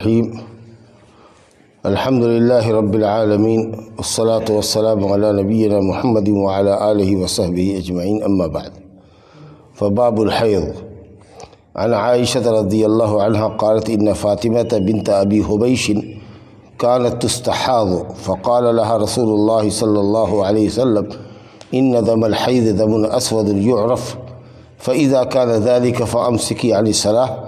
الرحیم الحمد للہ رب العالمین والصلاة والسلام علی نبینا محمد وعلی آلہ وصحبہ اجمعین اما بعد فباب الحیض عن عائشة رضی اللہ عنہ قالت ان فاطمة بنت ابی حبیش كانت تستحاض فقال لها رسول الله صلی اللہ علیہ وسلم ان دم الحیض دم اسود يعرف فإذا كان ذلك فأمسكي عن الصلاة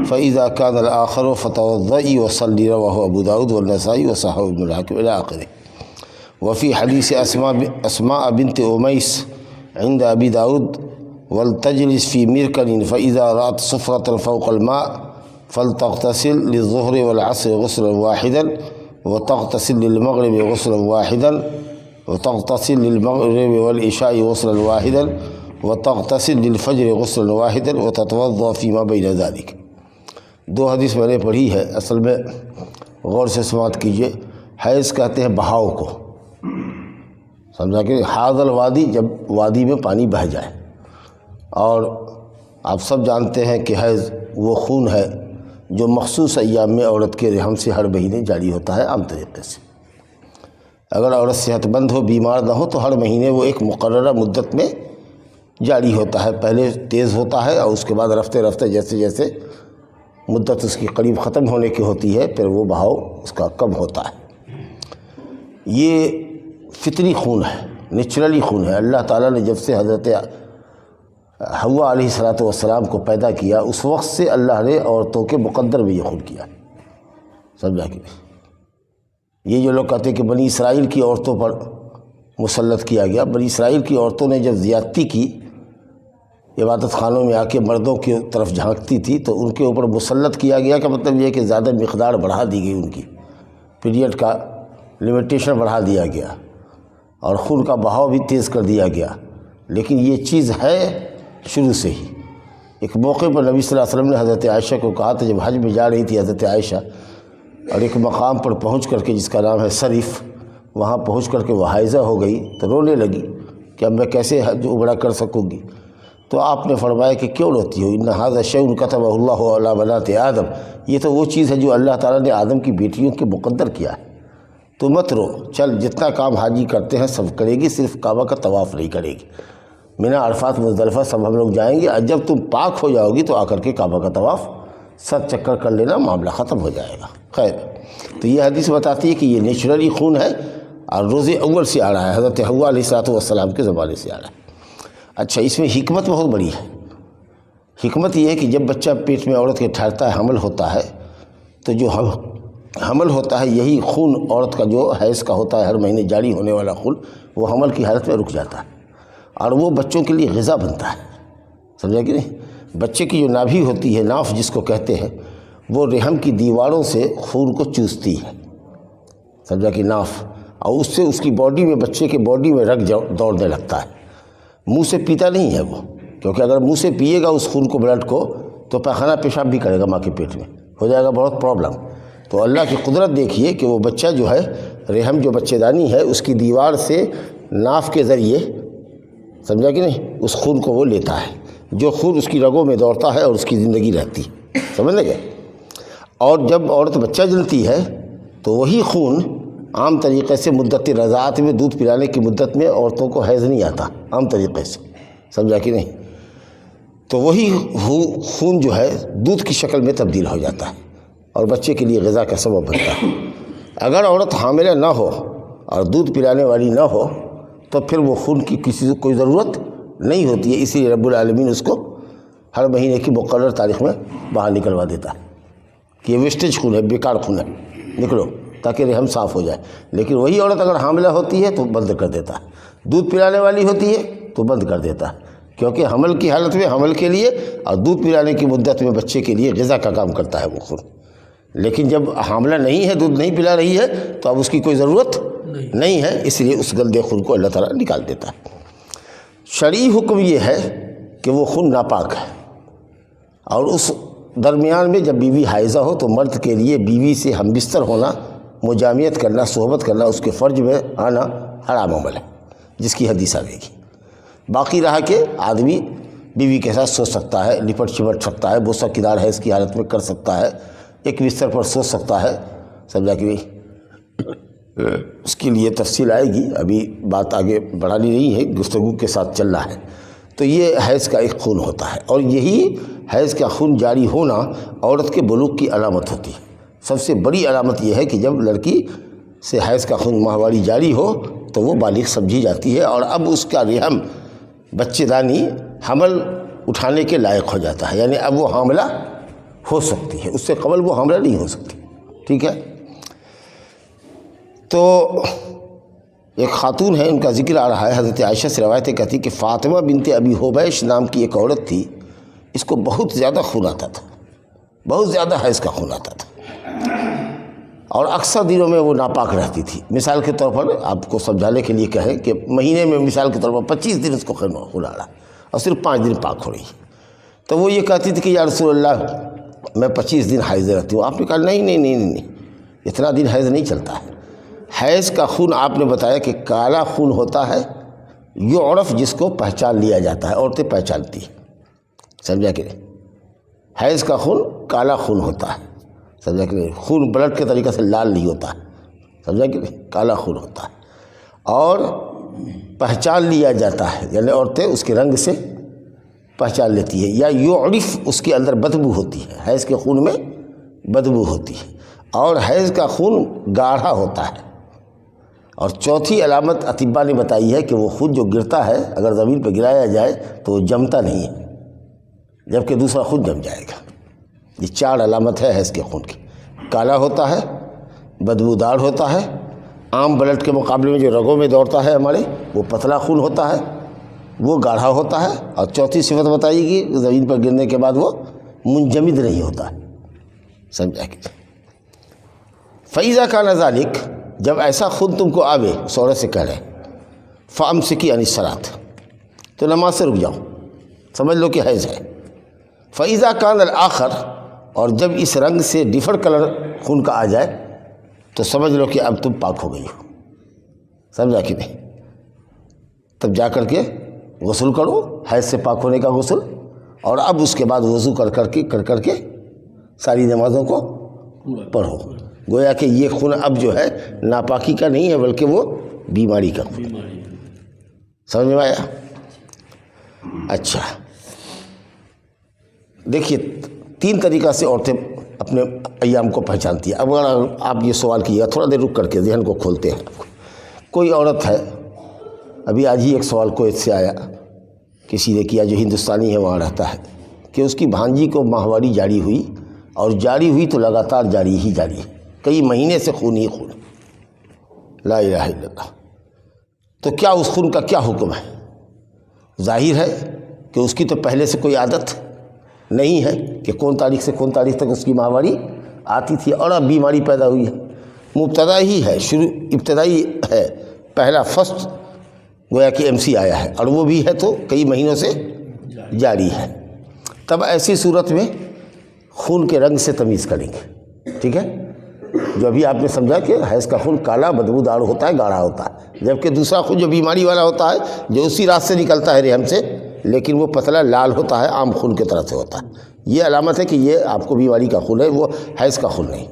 فإذا كان الآخر فتوضئي وصلي رواه أبو داود والنسائي وصححه ابن الحاكم إلى آخره. وفي حديث أسماء بنت أميس عند أبي داود ولتجلس في مركن فإذا رأت صفرة فوق الماء فلتغتسل للظهر والعصر غسلا واحدا وتغتسل للمغرب غسلا واحدا وتغتسل للمغرب والعشاء غسلا واحدا وتغتسل للفجر غسلا واحدا وتتوضأ فيما بين ذلك. دو حدیث میں نے پڑھی ہے، اصل میں غور سے سماعت کیجئے. حیض کہتے ہیں بہاؤ کو، سمجھا کہ حاض الوادی، جب وادی میں پانی بہہ جائے. اور آپ سب جانتے ہیں کہ حیض وہ خون ہے جو مخصوص ایام میں عورت کے رحم سے ہر مہینے جاری ہوتا ہے عام طریقے سے. اگر عورت صحت مند ہو، بیمار نہ ہو، تو ہر مہینے وہ ایک مقررہ مدت میں جاری ہوتا ہے. پہلے تیز ہوتا ہے اور اس کے بعد رفتے رفتے جیسے جیسے مدت اس کی قریب ختم ہونے کی ہوتی ہے پھر وہ بہاؤ اس کا کم ہوتا ہے. یہ فطری خون ہے، نیچرلی خون ہے. اللہ تعالیٰ نے جب سے حضرت حوا علیہ السلام کو پیدا کیا اس وقت سے اللہ نے عورتوں کے مقدر میں یہ خون کیا. سمجھا کہ یہ جو لوگ کہتے ہیں کہ بنی اسرائیل کی عورتوں پر مسلط کیا گیا، بنی اسرائیل کی عورتوں نے جب زیادتی کی، عبادت خانوں میں آ کے مردوں کی طرف جھانکتی تھی، تو ان کے اوپر مسلط کیا گیا. کا مطلب یہ ہے کہ زیادہ مقدار بڑھا دی گئی، ان کی پیریڈ کا لمیٹیشن بڑھا دیا گیا اور خون کا بہاؤ بھی تیز کر دیا گیا. لیکن یہ چیز ہے شروع سے ہی. ایک موقع پر نبی صلی اللہ علیہ وسلم نے حضرت عائشہ کو کہا تھا، جب حج میں جا رہی تھی حضرت عائشہ، اور ایک مقام پر پہنچ کر کے جس کا نام ہے صریف، وہاں پہنچ کر کے وہ حائضہ ہو گئی تو رونے لگی کہ اب میں کیسے حج عمرہ کر سکوں گی. تو آپ نے فرمایا کہ کیوں روتی ہو؟ ان ھذا شیء کتبہ اللہ علی بنات آدم، یہ تو وہ چیز ہے جو اللہ تعالیٰ نے آدم کی بیٹیوں کے مقدر کیا ہے. تو مت رو، چل جتنا کام حاجی کرتے ہیں سب کرے گی، صرف کعبہ کا طواف نہیں کرے گی. منی، عرفات، مزدلفہ سب ہم لوگ جائیں گے، اور جب تم پاک ہو جاؤ گی تو آ کر کے کعبہ کا طواف 7 چکر کر لینا، معاملہ ختم ہو جائے گا. خیر، تو یہ حدیث بتاتی ہے کہ یہ نیچرلی خون ہے اور روز اول سے آ رہا ہے، حضرت حوا علیہ السلام کے زمانے سے آ رہا ہے. اچھا، اس میں حکمت بہت بڑی ہے. حکمت یہ ہے کہ جب بچہ پیٹ میں عورت کے ٹھہرتا ہے، حمل ہوتا ہے، تو جو حمل ہوتا ہے یہی خون عورت کا جو حیض کا ہوتا ہے، ہر مہینے جاری ہونے والا خون، وہ حمل کی حالت میں رک جاتا ہے اور وہ بچوں کے لیے غذا بنتا ہے. سمجھا کہ نہیں؟ بچے کی جو نابھی ہوتی ہے، ناف جس کو کہتے ہیں، وہ رحم کی دیواروں سے خون کو چوستی ہے. سمجھا کہ ناف، اور اس سے اس کی باڈی میں، بچے کے باڈی میں رگ دوڑنے لگتا ہے. منہ سے پیتا نہیں ہے وہ، کیونکہ اگر منہ سے پیے گا اس خون کو، بلڈ کو، تو پیخانہ پیشاب بھی کرے گا، ماں کے پیٹ میں ہو جائے گا بہت پرابلم. تو اللہ کی قدرت دیکھیے کہ وہ بچہ جو ہے، رحم جو بچے دانی ہے، اس کی دیوار سے ناف کے ذریعے، سمجھا کہ نہیں، اس خون کو وہ لیتا ہے، جو خون اس کی رگوں میں دوڑتا ہے اور اس کی زندگی رہتی ہے. سمجھ لے گئے؟ اور جب عورت بچہ جنتی ہے تو وہی خون عام طریقے سے مدت رضاعت میں، دودھ پلانے کی مدت میں عورتوں کو حیض نہیں آتا عام طریقے سے. سمجھا کہ نہیں؟ تو وہی خون جو ہے دودھ کی شکل میں تبدیل ہو جاتا ہے اور بچے کے لیے غذا کا سبب بنتا ہے. اگر عورت حاملہ نہ ہو اور دودھ پلانے والی نہ ہو تو پھر وہ خون کی کسی کوئی ضرورت نہیں ہوتی ہے. اسی لیے رب العالمین اس کو ہر مہینے کی مقرر تاریخ میں باہر نکلوا دیتا ہے کہ یہ ویسٹیج خون ہے، بیکار خون ہے، نکلو، تاکہ رحم صاف ہو جائے. لیکن وہی عورت اگر حاملہ ہوتی ہے تو بند کر دیتا ہے، دودھ پلانے والی ہوتی ہے تو بند کر دیتا ہے، کیونکہ حمل کی حالت میں حمل کے لیے اور دودھ پلانے کی مدت میں بچے کے لیے غذا کا کام کرتا ہے وہ خون. لیکن جب حاملہ نہیں ہے، دودھ نہیں پلا رہی ہے، تو اب اس کی کوئی ضرورت نہیں ہے، اس لیے اس گندے خون کو اللہ تعالیٰ نکال دیتا ہے. شرعی حکم یہ ہے کہ وہ خون ناپاک ہے، اور اس درمیان میں جب بیوی حائضہ ہو تو مرد کے لیے بیوی سے ہم بستر ہونا، مجامعت کرنا، صحبت کرنا، اس کے فرج میں آنا حرام عمل ہے، جس کی حدیث آ گئی. باقی رہا کہ آدمی بیوی کے ساتھ سو سکتا ہے، لپٹ چپٹ سکتا ہے، بوسہ کدار ہے اس کی حالت میں کر سکتا ہے، ایک بستر پر سو سکتا ہے، سمجھا کہ اس کے لیے تفصیل آئے گی، ابھی بات آگے بڑھانی نہیں ہے، گفتگو کے ساتھ چل رہا ہے۔ تو یہ حیض کا ایک خون ہوتا ہے، اور یہی حیض کا خون جاری ہونا عورت کے بلوغ کی علامت ہوتی ہے۔ سب سے بڑی علامت یہ ہے کہ جب لڑکی سے حیض کا خون ماہواری جاری ہو تو وہ بالغ سمجھی جاتی ہے، اور اب اس کا رحم بچے دانی حمل اٹھانے کے لائق ہو جاتا ہے، یعنی اب وہ حاملہ ہو سکتی ہے، اس سے قبل وہ حاملہ نہیں ہو سکتی، ٹھیک ہے۔ تو ایک خاتون ہے، ان کا ذکر آ رہا ہے، حضرت عائشہ سے روایتیں کہتی کہ فاطمہ بنت ابی حبیش نام کی ایک عورت تھی، اس کو بہت زیادہ خون آتا تھا، بہت زیادہ حیض کا خون آتا تھا، اور اکثر دنوں میں وہ ناپاک رہتی تھی۔ مثال کے طور پر آپ کو سمجھانے کے لیے کہیں کہ مہینے میں مثال کے طور پر 25 دن اس کو خون آ رہا اور صرف 5 دن پاک ہو رہی، تو وہ یہ کہتی تھی کہ یا رسول اللہ میں 25 دن حیض رہتی ہوں۔ آپ نے کہا نہیں نہیں نہیں نہیں، اتنا دن حیض نہیں چلتا ہے۔ حیض کا خون آپ نے بتایا کہ کالا خون ہوتا ہے، یعرف جس کو پہچان لیا جاتا ہے، عورتیں پہچانتی ہیں، سمجھا کہ نہیں؟ حیض کا خون کالا خون ہوتا ہے، سمجھا کہ نہیں؟ خون بلڈ کے طریقے سے لال نہیں ہوتا ہے، سمجھا کہ نہیں؟ کالا خون ہوتا ہے، اور پہچان لیا جاتا ہے، یعنی عورتیں اس کے رنگ سے پہچان لیتی ہے، یا یعرف اس کے اندر بدبو ہوتی ہے، حیض کے خون میں بدبو ہوتی ہے، اور حیض کا خون گاڑھا ہوتا ہے۔ اور چوتھی علامت اطباء نے بتائی ہے کہ وہ خون جو گرتا ہے اگر زمین پہ گرایا جائے تو وہ جمتا نہیں ہے، جبکہ دوسرا خون جم جائے گا۔ یہ 4 علامت ہے حیض کے خون کی: کالا ہوتا ہے، بدبودار ہوتا ہے، عام بلڈ کے مقابلے میں جو رگوں میں دوڑتا ہے ہمارے وہ پتلا خون ہوتا ہے، وہ گاڑھا ہوتا ہے، اور چوتھی صفت بتائی گی زمین پر گرنے کے بعد وہ منجمد نہیں ہوتا ہے، سمجھا کہ فَإِذَا كَانَ ذَلِكَ جب ایسا خون تم کو آوے، اس عورت سے کہہ رہے فَأَمْسِكِي عَنِ الصَّلَاةِ تو نماز سے رک جاؤ، سمجھ لو کہ حیض ہے۔ فَإِذَا كَانَ الْآخَرُ اور جب اس رنگ سے ڈفر کلر خون کا آ جائے تو سمجھ لو کہ اب تم پاک ہو گئی ہو، سمجھا کہ نہیں؟ تب جا کر کے غسل کرو، حیض سے پاک ہونے کا غسل، اور اب اس کے بعد وضو کر کے ساری نمازوں کو پڑھو، گویا کہ یہ خون اب جو ہے ناپاکی کا نہیں ہے بلکہ وہ بیماری کا خون، سمجھ میں آیا؟ اچھا، دیکھیے 3 طریقہ سے عورتیں اپنے ایام کو پہچانتی ہیں۔ اب اگر آپ یہ سوال کیے گا، تھوڑا دیر رک کر کے ذہن کو کھولتے ہیں۔ کوئی عورت ہے، ابھی آج ہی ایک سوال کویت سے آیا، کسی نے کیا جو ہندوستانی ہے وہاں رہتا ہے، کہ اس کی بھانجی کو ماہواری جاری ہوئی، اور جاری ہوئی تو لگاتار جاری ہے، کئی مہینے سے خون ہی خون، لا الہ الا اللہ۔ تو کیا اس خون کا کیا حکم ہے؟ ظاہر ہے کہ اس کی تو پہلے سے کوئی عادت نہیں ہے کہ کون تاریخ سے کون تاریخ تک اس کی ماہواری آتی تھی، اور اب بیماری پیدا ہوئی ہے، مبتدا ہی ہے، ابتدائی ہے، پہلا فرسٹ گویا کہ MC آیا ہے، اور وہ بھی ہے تو کئی مہینوں سے جاری ہے۔ تب ایسی صورت میں خون کے رنگ سے تمیز کریں گے، ٹھیک ہے؟ جو ابھی آپ نے سمجھا کہ حیض کا خون کالا بدبودار ہوتا ہے، گاڑھا ہوتا ہے، جبکہ دوسرا خون جو بیماری والا ہوتا ہے جو اسی رات سے نکلتا ہے رحم سے، لیکن وہ پتلا لال ہوتا ہے، عام خون کی طرح سے ہوتا ہے۔ یہ علامت ہے کہ یہ آپ کو بیماری کا خون ہے، وہ حیض کا خون نہیں،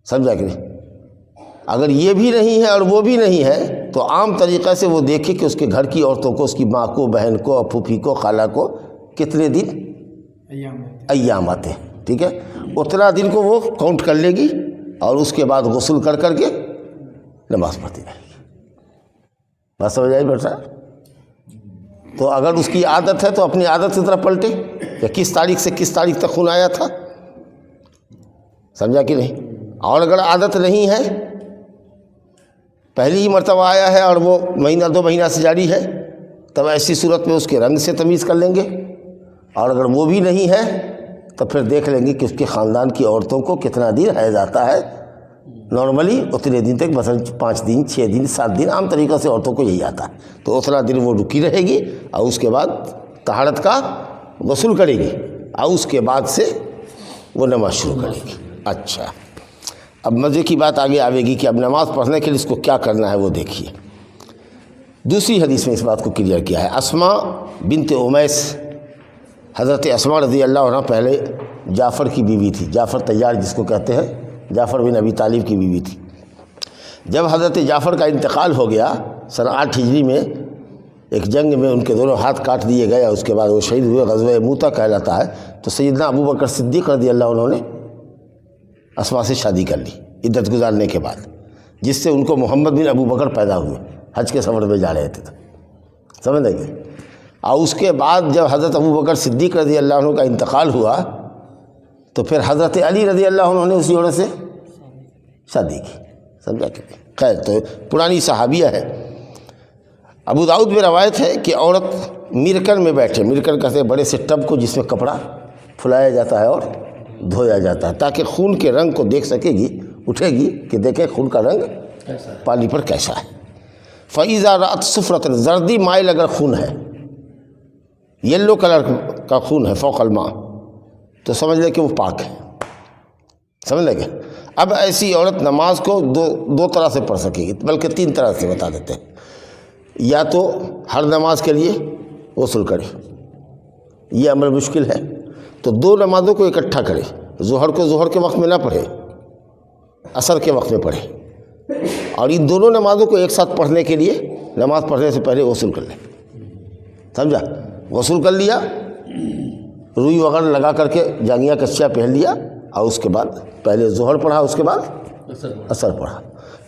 سمجھا کہ نہیں؟ اگر یہ بھی نہیں ہے اور وہ بھی نہیں ہے تو عام طریقے سے وہ دیکھے کہ اس کے گھر کی عورتوں کو، اس کی ماں کو، بہن کو، پھوپھی کو، خالہ کو کتنے دن ایام آتے ہیں، ٹھیک ہے؟ اتنا دن کو وہ کاؤنٹ کر لے گی، اور اس کے بعد غسل کر کے نماز پڑھتی رہے گی۔ بات سمجھ آئی بیٹا؟ تو اگر اس کی عادت ہے تو اپنی عادت کی طرف پلٹے کہ کس تاریخ سے کس تاریخ تک خون آیا تھا، سمجھا کہ نہیں؟ اور اگر عادت نہیں ہے، پہلی ہی مرتبہ آیا ہے اور وہ مہینہ 2 مہینہ سے جاری ہے، تب ایسی صورت میں اس کے رنگ سے تمیز کر لیں گے، اور اگر وہ بھی نہیں ہے تو پھر دیکھ لیں گے کہ اس کے خاندان کی عورتوں کو کتنا دن حیض آتا ہے، نارملی اتنے دن تک، مثلا 5 دن 6 دن 7 دن عام طریقہ سے عورتوں کو یہی آتا ہے، تو اتنا دن وہ رکی رہے گی، اور اس کے بعد طہارت کا غسل کرے گی، اور اس کے بعد سے وہ نماز شروع کرے گی۔ اچھا، اب مزے کی بات آگے آئے گی کہ اب نماز پڑھنے کے لیے اس کو کیا کرنا ہے وہ دیکھیے۔ دوسری حدیث میں اس بات کو کلیئر کیا ہے۔ اسماء بنت امیس، حضرت اسماء رضی اللہ عنہ پہلے جعفر کی بیوی تھی، جعفر طیار جس کو کہتے ہیں، جعفر بن ابی طالب کی بیوی تھی۔ جب حضرت جعفر کا انتقال ہو گیا سن 8 ہجری میں، ایک جنگ میں ان کے دونوں ہاتھ کاٹ دیے گئے اور اس کے بعد وہ شہید ہوئے، غزوہ موتا کہلاتا ہے، تو سیدنا ابو بکر صدیق رضی اللہ عنہ نے اسما سے شادی کر لی عدت گزارنے کے بعد، جس سے ان کو محمد بن ابو بکر پیدا ہوئے، حج کے سفر میں جا رہے تھے، سمجھ لیں گے۔ اور اس کے بعد جب حضرت ابو بکر صدیق رضی اللہ عنہ کا انتقال ہوا تو پھر حضرت علی رضی اللہ عنہ نے اسی عورت سے شادی کی، سمجھا کہ خیر تو پرانی صحابیہ ہے۔ ابو داؤد میں روایت ہے کہ عورت مرکن میں بیٹھے، مرکن کہتے ہیں بڑے سے ٹب کو جس میں کپڑا پھلایا جاتا ہے اور دھویا جاتا ہے، تاکہ خون کے رنگ کو دیکھ سکے گی، اٹھے گی کہ دیکھیں خون کا رنگ پانی پر کیسا ہے۔ فَإِذَا رَأَتْ صُفْرَةً، زردی مائل اگر خون ہے، یلو کلر کا خون ہے فوق الماء، تو سمجھ لیں کہ وہ پاک ہے، سمجھ لیں گے۔ اب ایسی عورت نماز کو دو طرح سے پڑھ سکے گی، بلکہ 3 طرح سے بتا دیتے ہیں۔ یا تو ہر نماز کے لیے غسل کرے، یہ عمل مشکل ہے تو 2 نمازوں کو اکٹھا کرے، ظہر کو ظہر کے وقت میں نہ پڑھے، عصر کے وقت میں پڑھے، اور ان دونوں نمازوں کو ایک ساتھ پڑھنے کے لیے نماز پڑھنے سے پہلے غسل کر لے، سمجھا۔ غسل کر لیا، روئی وغیرہ لگا کر کے جانگیاں کچیا پہن لیا، اور اس کے بعد پہلے ظہر پڑھا، اس کے بعد عصر پڑھا۔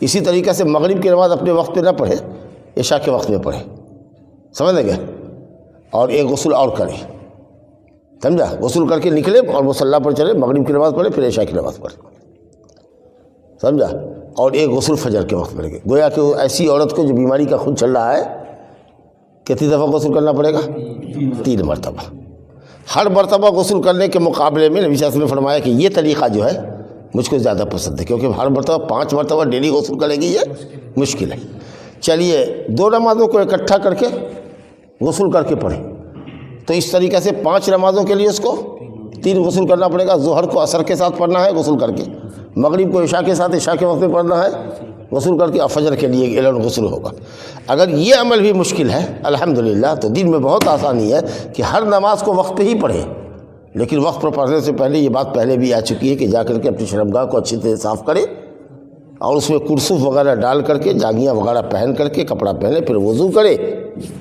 اسی طریقے سے مغرب کی نماز اپنے وقت پہ نہ پڑھے، عشاء کے وقت میں پڑھے، سمجھ لیں گے، اور ایک غسل اور کرے، سمجھا۔ غسل کر کے نکلے اور مصلی پر چلے، مغرب کی نماز پڑھے، پھر عشاء کی نماز پڑھے، سمجھا، اور ایک غسل فجر کے وقت پڑھے گے۔ گویا کہ ایسی عورت کو جو بیماری کا خون چل رہا ہے کتنی دفعہ غسل کرنا پڑے گا؟ 3 مرتبہ۔ ہر مرتبہ غسل کرنے کے مقابلے میں نبی صلی اللہ علیہ وسلم نے فرمایا کہ یہ طریقہ جو ہے مجھ کو زیادہ پسند ہے، کیونکہ ہر مرتبہ 5 مرتبہ ڈیلی غسل کرے گی یہ مشکل ہے۔ چلیے 2 نمازوں کو اکٹھا کر کے غسل کر کے پڑھیں، تو اس طریقے سے 5 نمازوں کے لیے اس کو 3 غسل کرنا پڑے گا۔ ظہر کو عصر کے ساتھ پڑھنا ہے غسل کر کے، مغرب کو عشاء کے ساتھ عشاء کے وقت میں پڑھنا ہے غسل کر کے، اور فجر کے لیے اعلان غسل ہوگا۔ اگر یہ عمل بھی مشکل ہے الحمدللہ، تو دین میں بہت آسانی ہے کہ ہر نماز کو وقت پہ ہی پڑھیں، لیکن وقت پر پڑھنے سے پہلے یہ بات پہلے بھی آ چکی ہے کہ جا کر کے اپنی شرمگاہ کو اچھی طرح صاف کرے، اور اس میں کرسف وغیرہ ڈال کر کے جاگیاں وغیرہ پہن کر کے کپڑا پہنے، پھر وضو کرے،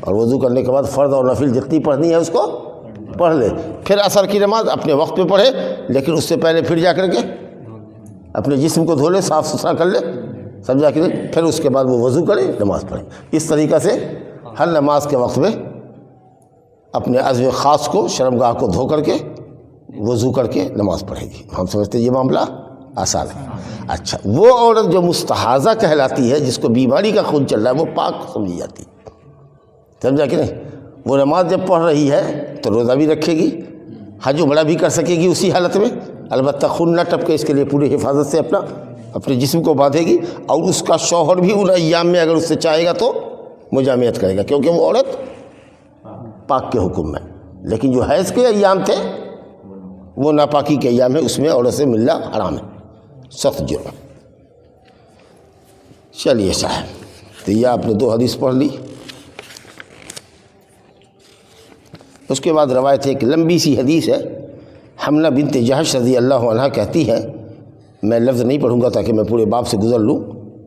اور وضو کرنے کے بعد فرض اور نفل جتنی پڑھنی ہے اس کو پڑھ لے، پھر عصر کی نماز اپنے وقت پہ پڑھے، لیکن اس سے پہلے پھر جا کر کے اپنے جسم کو دھو لے، صاف ستھرا کر لے، سمجھا کہ نہیں، پھر اس کے بعد وہ وضو کرے، نماز پڑھے۔ اس طریقہ سے ہر نماز کے وقت میں اپنے عضو خاص کو شرمگاہ کو دھو کر کے وضو کر کے نماز پڑھے گی۔ ہم سمجھتے ہیں یہ معاملہ آسان ہے۔ اچھا، وہ عورت جو مستحاضہ کہلاتی ہے، جس کو بیماری کا خون چل رہا ہے، وہ پاک سمجھی جاتی ہے، سمجھا کہ نہیں۔ وہ نماز جب پڑھ رہی ہے تو روزہ بھی رکھے گی، حج عمرہ بھی کر سکے گی اسی حالت میں، البتہ خون نہ ٹپکے اس کے لیے پوری حفاظت سے اپنے جسم کو باندھے گی، اور اس کا شوہر بھی ان ایام میں اگر اس سے چاہے گا تو مجامعت کرے گا، کیونکہ وہ عورت پاک کے حکم میں۔ لیکن جو حیض کے ایام تھے وہ ناپاکی کے ایام ہے، اس میں عورت سے ملنا حرام ہے، سخت جرم۔ چلیے صاحب، تو یہ آپ نے 2 حدیث پڑھ لی۔ اس کے بعد روایت ہے، ایک لمبی سی حدیث ہے، حمنہ بنت جہش رضی اللہ عنہ کہتی ہے، میں لفظ نہیں پڑھوں گا تاکہ میں پورے باب سے گزر لوں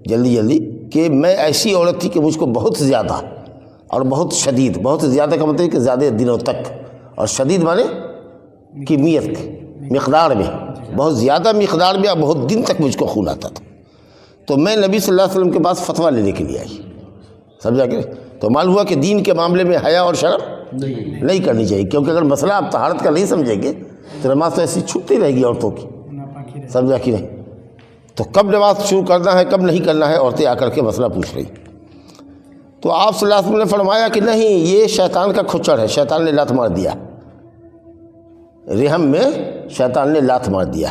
جلدی، کہ میں ایسی عورت تھی کہ مجھ کو بہت زیادہ اور بہت شدید، بہت زیادہ کا مطلب کہ زیادہ دنوں تک، اور شدید مانے کمیت مقدار میں، بہت زیادہ مقدار میں اور بہت دن تک مجھ کو خون آتا تھا، تو میں نبی صلی اللہ علیہ وسلم کے پاس فتویٰ لینے کے لیے آئی، سمجھا کہ تو معلوم ہوا کہ دین کے معاملے میں حیا اور شرم نہیں کرنی چاہیے، کیونکہ اگر مسئلہ آپ طہارت کا نہیں سمجھیں گے تو نماز تو ایسی چھوٹتی رہے گی عورتوں کی، سمجھا کہ نہیں۔ تو کب نماز شروع کرنا ہے کب نہیں کرنا ہے، عورتیں آ کر کے مسئلہ پوچھ رہی، تو آپ صلی اللہ علیہ وسلم نے فرمایا کہ نہیں، یہ شیطان کا کھچڑ ہے، شیطان نے لات مار دیا، رحم میں شیطان نے لات مار دیا۔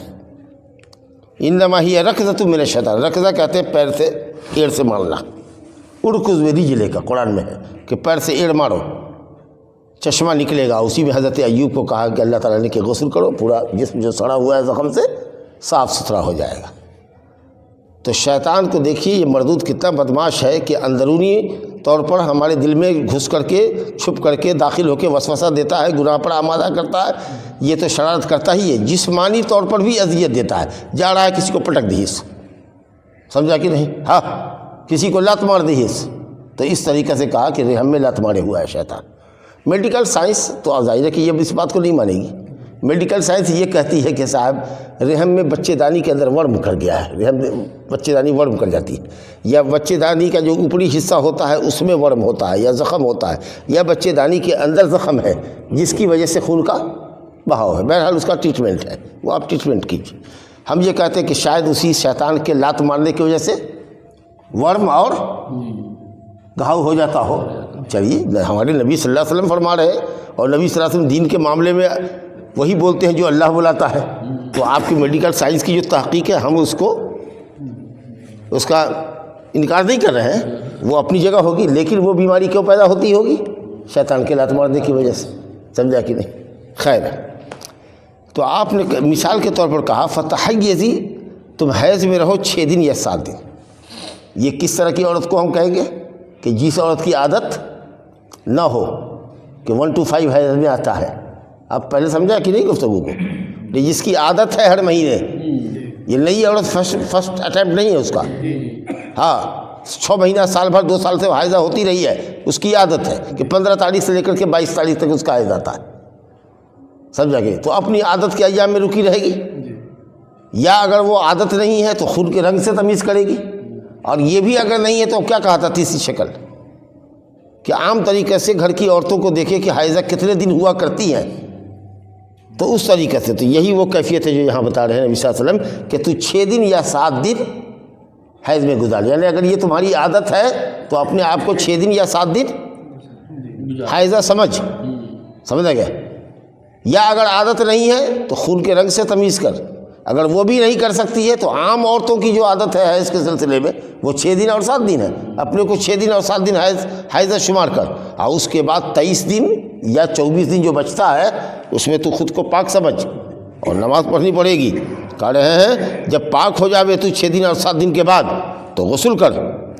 انما ہی رکضۃ من الشیطان، رکضہ کہتے ہیں پیر سے ایڑ سے مارنا، ارکض برجلک کا قرآن میں ہے کہ پیر سے ایڑ مارو چشمہ نکلے گا۔ اسی میں حضرت ایوب کو کہا کہ اللہ تعالیٰ نے کہ غسل کرو، پورا جسم جو سڑا ہوا ہے زخم سے صاف ستھرا ہو جائے گا۔ تو شیطان کو دیکھیے یہ مردود کتنا بدماش ہے کہ اندرونی طور پر ہمارے دل میں گھس کر کے چھپ کر کے داخل ہو کے وسوسہ دیتا ہے، گناہ پر آمادہ کرتا ہے، یہ تو شرارت کرتا ہی ہے، جسمانی طور پر بھی اذیت دیتا ہے، جا رہا ہے کسی کو پٹک دیس، سمجھا کہ نہیں، ہاں کسی کو لات مار دیس، تو اس طریقے سے کہا کہ رحم میں لات مارے ہوا ہے شیطان۔ میڈیکل سائنس تو ظاہر ہے کہ یہ اس بات کو نہیں مانے گی، میڈیکل سائنس یہ کہتی ہے کہ صاحب رحم میں بچے دانی کے اندر ورم کر گیا ہے، رحم میں بچے دانی ورم کر جاتی ہے، یا بچے دانی کا جو اوپری حصہ ہوتا ہے اس میں ورم ہوتا ہے یا زخم ہوتا ہے، یا بچے دانی کے اندر زخم ہے جس کی وجہ سے خون کا بہاؤ ہے، بہرحال اس کا ٹریٹمنٹ ہے، وہ آپ ٹریٹمنٹ کیجیے۔ ہم یہ کہتے ہیں کہ شاید اسی شیطان کے لات مارنے کی وجہ سے ورم اور گھاؤ ہو جاتا ہو۔ چلیے ہمارے نبی صلی اللہ علیہ وسلم فرما رہے ہیں، اور نبی صلی اللہ علیہ وسلم دین کے معاملے میں وہی بولتے ہیں جو اللہ بلاتا ہے، تو آپ کی میڈیکل سائنس کی جو تحقیق ہے ہم اس کا انکار نہیں کر رہے ہیں، وہ اپنی جگہ ہوگی، لیکن وہ بیماری کیوں پیدا ہوتی ہوگی؟ شیطان کے لات مارنے کی وجہ سے، سمجھا کہ نہیں؟ خیر، تو آپ نے مثال کے طور پر کہا فتحیزی، تم حیض میں رہو 6 دن یا 7 دن۔ یہ کس طرح کی عورت کو ہم کہیں گے؟ کہ جس عورت کی عادت نہ ہو کہ 1 to 5 حیض میں آتا ہے۔ آپ پہلے سمجھا کہ نہیں گفتگو کو؟ جس کی عادت ہے ہر مہینے، یہ نئی عورت فرسٹ اٹیمپٹ نہیں ہے اس کا، ہاں 6 مہینہ سال بھر 2 سال سے حیضہ ہوتی رہی ہے، اس کی عادت ہے کہ 15 تاریخ سے لے کر کے 22 تاریخ تک اس کا حیض آتا ہے، سمجھا کہ؟ تو اپنی عادت کے ایام میں رکی رہے گی، یا اگر وہ عادت نہیں ہے تو خون کے رنگ سے تمیز کرے گی، اور یہ بھی اگر نہیں ہے تو کیا کہا تھا تیسری شکل، کہ عام طریقے سے گھر کی عورتوں کو دیکھے کہ حیضہ کتنے دن ہوا کرتی ہیں، تو اس طریقے سے، تو یہی وہ کیفیت ہے جو یہاں بتا رہے ہیں نبی صلی اللہ علیہ وسلم کہ تو 6 دن یا 7 دن حیض میں گزار، یعنی اگر یہ تمہاری عادت ہے تو اپنے آپ کو 6 دن یا 7 دن حیضہ سمجھا گیا، یا اگر عادت نہیں ہے تو خون کے رنگ سے تمیز کر، اگر وہ بھی نہیں کر سکتی ہے تو عام عورتوں کی جو عادت ہے حیض کے سلسلے میں وہ 6 دن اور 7 دن ہے، اپنے کو 6 دن اور 7 دن حیضہ شمار کر، اور اس کے بعد 23 دن یا 24 دن جو بچتا ہے اس میں تو خود کو پاک سمجھ اور نماز پڑھنی پڑے گی۔ کہہ رہے ہیں جب پاک ہو جاوے تو 6 دن اور 7 دن کے بعد تو غسل کر،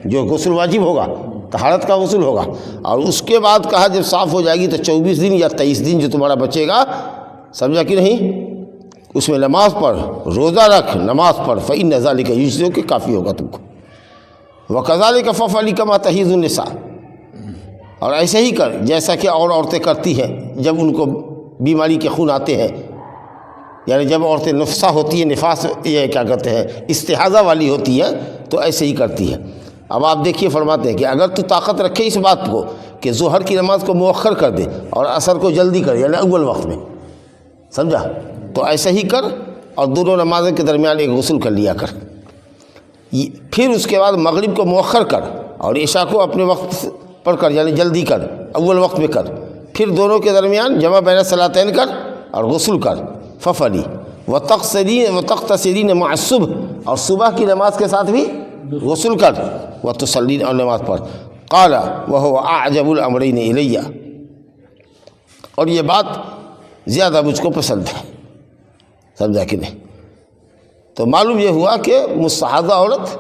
جو غسل واجب ہوگا طہارت کا غسل ہوگا، اور اس کے بعد کہا جب صاف ہو جائے گی تو 24 دن یا 23 دن جو تمہارا بچے گا، سمجھا کہ نہیں، اس میں نماز پڑھ، روزہ رکھ، نماز پڑھ، فإن ذلک یجزئک، کہ کافی ہوگا تم کو۔ وکذلک فافعلی کما تحیض النساء، اور ایسے ہی کر جیسا کہ اور عورتیں کرتی ہیں جب ان کو بیماری کے خون آتے ہیں، یعنی جب عورتیں نفسہ ہوتی ہیں، نفاس یہ کیا کہتے ہیں استحاضہ والی ہوتی ہیں، تو ایسے ہی کرتی ہیں۔ اب آپ دیکھیے فرماتے ہیں کہ اگر تو طاقت رکھے اس بات کو کہ ظہر کی نماز کو مؤخر کر دے اور عصر کو جلدی کر، یعنی اول وقت میں، سمجھا، تو ایسا ہی کر، اور دونوں نمازوں کے درمیان ایک غسل کر لیا کر، پھر اس کے بعد مغرب کو مؤخر کر اور عشاء کو اپنے وقت پر کر، یعنی جلدی کر، اول وقت میں کر، پھر دونوں کے درمیان جمع بین الصلاتین کر اور غسل کر، ففعلی وتغتسلین مع الصبح، اور صبح کی نماز کے ساتھ بھی غسل کر، وتصلین، اور نماز پڑھ۔ قال وهو اعجب الامرین الی، اور یہ بات زیادہ مجھ کو پسند ہے، سمجھا کہ نہیں؟ تو معلوم یہ ہوا کہ مستحاضہ عورت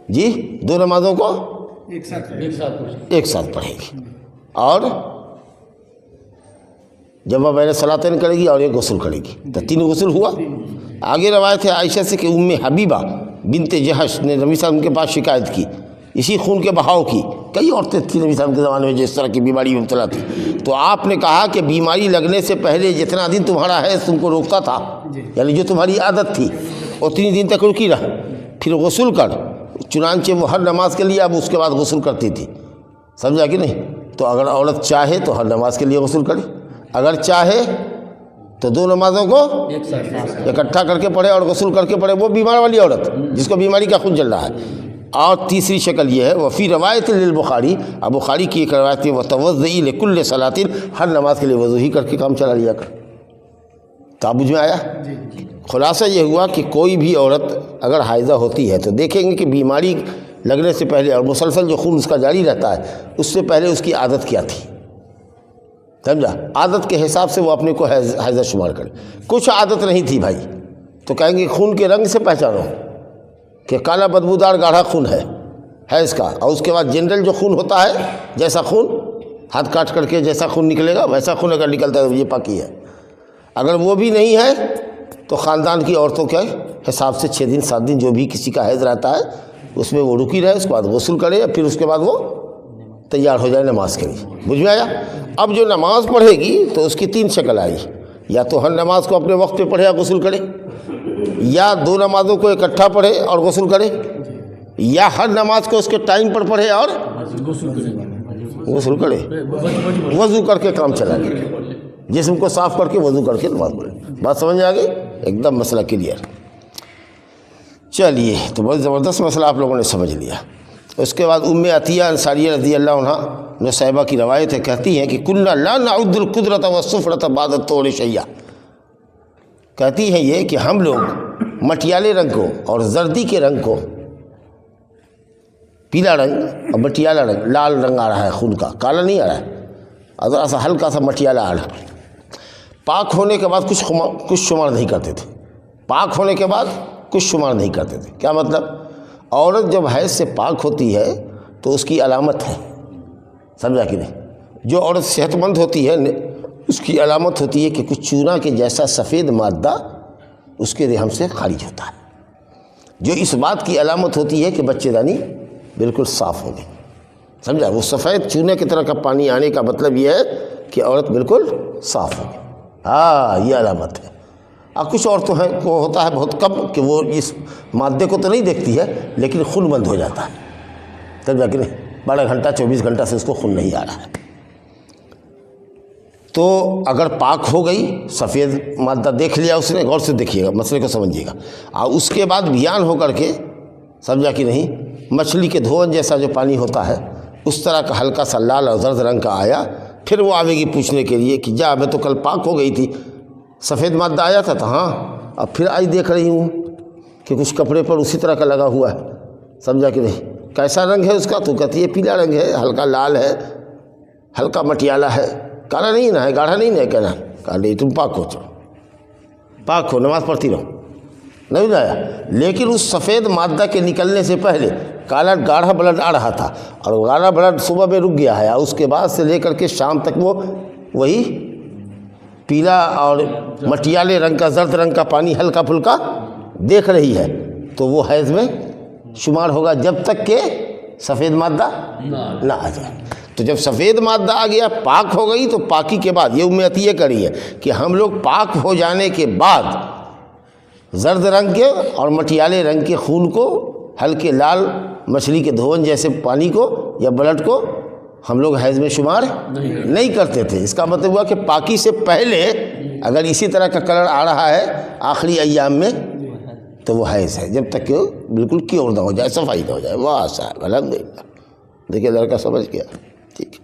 جی 2 نمازوں کو ایک ساتھ پڑھے گی، اور جمع بین الصلاتین کرے گی اور ایک غسل کرے گی، تو 3 غسل ہوا۔ آگے روایت ہے عائشہ سے کہ ام حبیبہ بنت جہش نے نبی صلی اللہ علیہ وسلم کے پاس شکایت کی اسی خون کے بہاؤ کی، کئی عورتیں تھیں نبی صلی اللہ علیہ وسلم کے زمانے میں جو اس طرح کی بیماری میں مبتلا تھی، تو آپ نے کہا کہ بیماری لگنے سے پہلے جتنا دن تمہارا ہے تم کو روکتا تھا، یعنی جو تمہاری عادت تھی اتنی دن تک رکی رہ، پھر غسل کر، چنانچہ وہ ہر نماز کے لیے اب اس کے بعد غسل کرتی تھی، سمجھا کہ نہیں؟ تو اگر عورت چاہے تو ہر نماز کے لیے غسل کرے، اگر چاہے تو 2 نمازوں کو اکٹھا کر کے پڑھے اور غسل کر کے پڑھے، وہ بیمار والی عورت جس کو بیماری کا خون چل رہا ہے۔ اور تیسری شکل یہ ہے وفی روایت للبخاری، اب بخاری کی ایک روایت ہے وتوضئی لکل صلاۃ، ہر نماز کے لیے وضو ہی کر کے کام چلا لیا کر۔ تعبج میں آیا؟ خلاصہ یہ ہوا کہ کوئی بھی عورت اگر حائضہ ہوتی ہے تو دیکھیں گے کہ بیماری لگنے سے پہلے اور مسلسل جو خون اس کا جاری رہتا ہے اس سے پہلے اس کی عادت کیا تھی، سمجھا؟ عادت کے حساب سے وہ اپنے کو حائضہ شمار کرے۔ کچھ عادت نہیں تھی بھائی تو کہیں گے خون کے رنگ سے پہچانو، کہ کالا بدبودار گاڑھا خون ہے اس کا، اور اس کے بعد جنرل جو خون ہوتا ہے، جیسا خون ہاتھ کاٹ کر کے جیسا خون نکلے گا ویسا خون اگر نکلتا ہے تو یہ پاکی ہے۔ اگر وہ بھی نہیں ہے تو خاندان کی عورتوں کے حساب سے 6 دن 7 دن جو بھی کسی کا حیض رہتا ہے اس میں وہ رکی رہے، اس کے بعد غسل کرے، پھر اس کے بعد وہ تیار ہو جائے نماز کے لیے۔ بجھ میں آیا؟ اب جو نماز پڑھے گی تو اس کی 3 شکل آئی، یا تو ہر نماز کو اپنے وقت پہ پڑھے یا غسل کرے، یا 2 نمازوں کو اکٹھا پڑھے اور غسل کرے، یا ہر نماز کو اس کے ٹائم پر پڑھے اور غسل کرے، وضو کر کے کام چلا لے، جسم کو صاف کر کے وضو کر کے نماز پڑھے۔ بات سمجھ آ گئی؟ ایک دم مسئلہ کلیئر۔ چلیے، تو بہت زبردست مسئلہ آپ لوگوں نے سمجھ لیا۔ اس کے بعد ام عطیہ انصاریہ رضی اللہ عنہ نصیبہ کی روایت ہے، کہتی ہیں کہ کنا لا نعد القدرۃ والسفرۃ بعد الطہر شیئا، کہتی ہیں یہ کہ ہم لوگ مٹیالے رنگ کو اور زردی کے رنگ کو، پیلا رنگ اور مٹیالہ رنگ، لال رنگ آ رہا ہے خون کا، کالا نہیں آ رہا ہے، ذرا سا ہلکا سا مٹیالہ آ رہا ہے، پاک ہونے کے بعد کچھ شمار نہیں کرتے تھے، پاک ہونے کے بعد کچھ شمار نہیں کرتے تھے۔ کیا مطلب؟ عورت جب حیض سے پاک ہوتی ہے تو اس کی علامت ہے، سمجھا کہ نہیں؟ جو عورت صحت مند ہوتی ہے اس کی علامت ہوتی ہے کہ کچھ چونا کے جیسا سفید مادہ اس کے رحم سے خارج ہوتا ہے، جو اس بات کی علامت ہوتی ہے کہ بچے دانی بالکل صاف ہو گئی، سمجھا؟ وہ سفید چونے کی طرح کا پانی آنے کا مطلب یہ ہے کہ عورت بالکل صاف ہو گئی، ہاں یہ علامت ہے۔ اب کچھ عورتوں ہیں کو ہوتا ہے بہت کم کہ وہ اس مادے کو تو نہیں دیکھتی ہے لیکن خون بند ہو جاتا ہے، سمجھا کہ نہیں؟ 12 گھنٹہ 24 گھنٹہ سے اس کو خون نہیں آ رہا ہے۔ تو اگر پاک ہو گئی، سفید مادہ دیکھ لیا اس نے، غور سے دیکھیے گا، مسئلے کو سمجھیے گا، اور اس کے بعد بیان ہو کر کے، سمجھا کہ نہیں، مچھلی کے دھون جیسا جو پانی ہوتا ہے اس طرح کا ہلکا سا لال اور زرد رنگ کا آیا، پھر وہ آوے گی پوچھنے کے لیے کہ جا میں تو کل پاک ہو گئی تھی، سفید مادہ آیا تھا تو ہاں، اب پھر آج دیکھ رہی ہوں کہ کچھ کپڑے پر اسی طرح کا لگا ہوا ہے، سمجھا کہ نہیں؟ کیسا رنگ ہے اس کا؟ تو کہتی ہے پیلا رنگ ہے، ہلکا لال ہے، ہلکا مٹیالہ ہے، کالا نہیں نہ ہے، گاڑھا نہیں نہ ہے، کہنا کہا نہیں تم پاک ہو، چلو پاک ہو، نماز پڑھتی رہو، نہیں آیا۔ لیکن اس سفید مادہ کے نکلنے سے پہلے کالا گاڑھا بلڈ آ رہا تھا، اور گاڑھا بلڈ صبح میں رک گیا ہے، اس کے بعد سے لے کر کے شام تک وہ وہی پیلا اور مٹیالے رنگ کا، زرد رنگ کا پانی ہلکا پھلکا دیکھ رہی ہے، تو وہ حیض میں شمار ہوگا جب تک کہ سفید مادہ نہ آ جائے۔ تو جب سفید مادہ آ گیا، پاک ہو گئی، تو پاکی کے بعد یہ ام عطیہ کر رہی ہے کہ ہم لوگ پاک ہو جانے کے بعد زرد رنگ کے اور مٹیالے رنگ کے خون کو، ہلکے لال مچھلی کے دھون جیسے پانی کو یا بلڈ کو ہم لوگ حیض میں شمار نہیں کرتے تھے۔ اس کا مطلب ہوا کہ پاکی سے پہلے اگر اسی طرح کا کلر آ رہا ہے آخری ایام میں تو وہ حیض ہے، جب تک کہ بالکل کیور نہ ہو جائے، صفائی نہ ہو جائے۔ واہ صاحب الحمدللہ، دیکھیے لڑکا سمجھ گیا، ٹھیک۔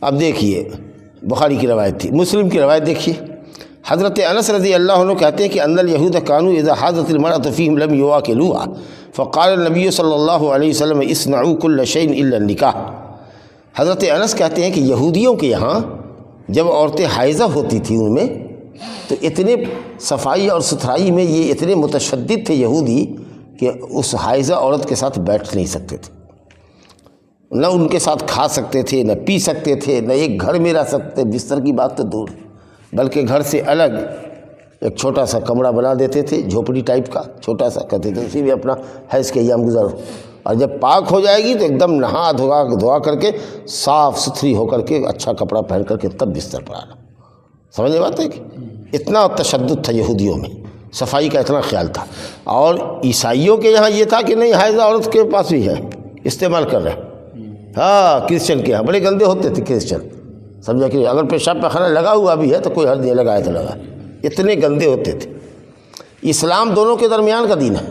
اب دیکھیے بخاری کی روایت تھی، مسلم کی روایت دیکھیے، حضرت انس رضی اللہ عنہ کہتے ہیں کہ ان الیہود کانوا اذا حاضت المرأة فیہم لم یواکلوها فقال النبی صلی اللہ علیہ وسلم اصنعوا کل شیء الا النکاح۔ حضرت انس کہتے ہیں کہ یہودیوں کے یہاں جب عورتیں حائضہ ہوتی تھیں ان میں تو اتنے صفائی اور ستھرائی میں یہ اتنے متشدد تھے یہودی کہ اس حائضہ عورت کے ساتھ بیٹھ نہیں سکتے تھے، نہ ان کے ساتھ کھا سکتے تھے، نہ پی سکتے تھے، نہ ایک گھر میں رہ سکتے، بستر کی بات تو دور، بلکہ گھر سے الگ ایک چھوٹا سا کمرہ بنا دیتے تھے، جھوپڑی ٹائپ کا چھوٹا سا، کہتے تھے اسی میں اپنا حیض کے ایام گزارو، اور جب پاک ہو جائے گی تو ایک دم نہا دھوا کر کے صاف ستھری ہو کر کے اچھا کپڑا پہن کر کے تب بستر پر آنا۔ سمجھے بات ہے کہ اتنا تشدد تھا یہودیوں میں، صفائی کا اتنا خیال تھا۔ اور عیسائیوں کے یہاں یہ تھا کہ نہیں، حائضہ عورت کے پاس بھی ہے، استعمال کر رہے ہیں، ہاں کرسچن کے یہاں بڑے گندے ہوتے تھے کرسچن، سمجھا کہ اگر پیشاب پخانہ لگا ہوا بھی ہے تو کوئی حرج نہیں، لگایا تو لگا، اتنے گندے ہوتے تھے۔ اسلام دونوں کے درمیان کا دین ہے،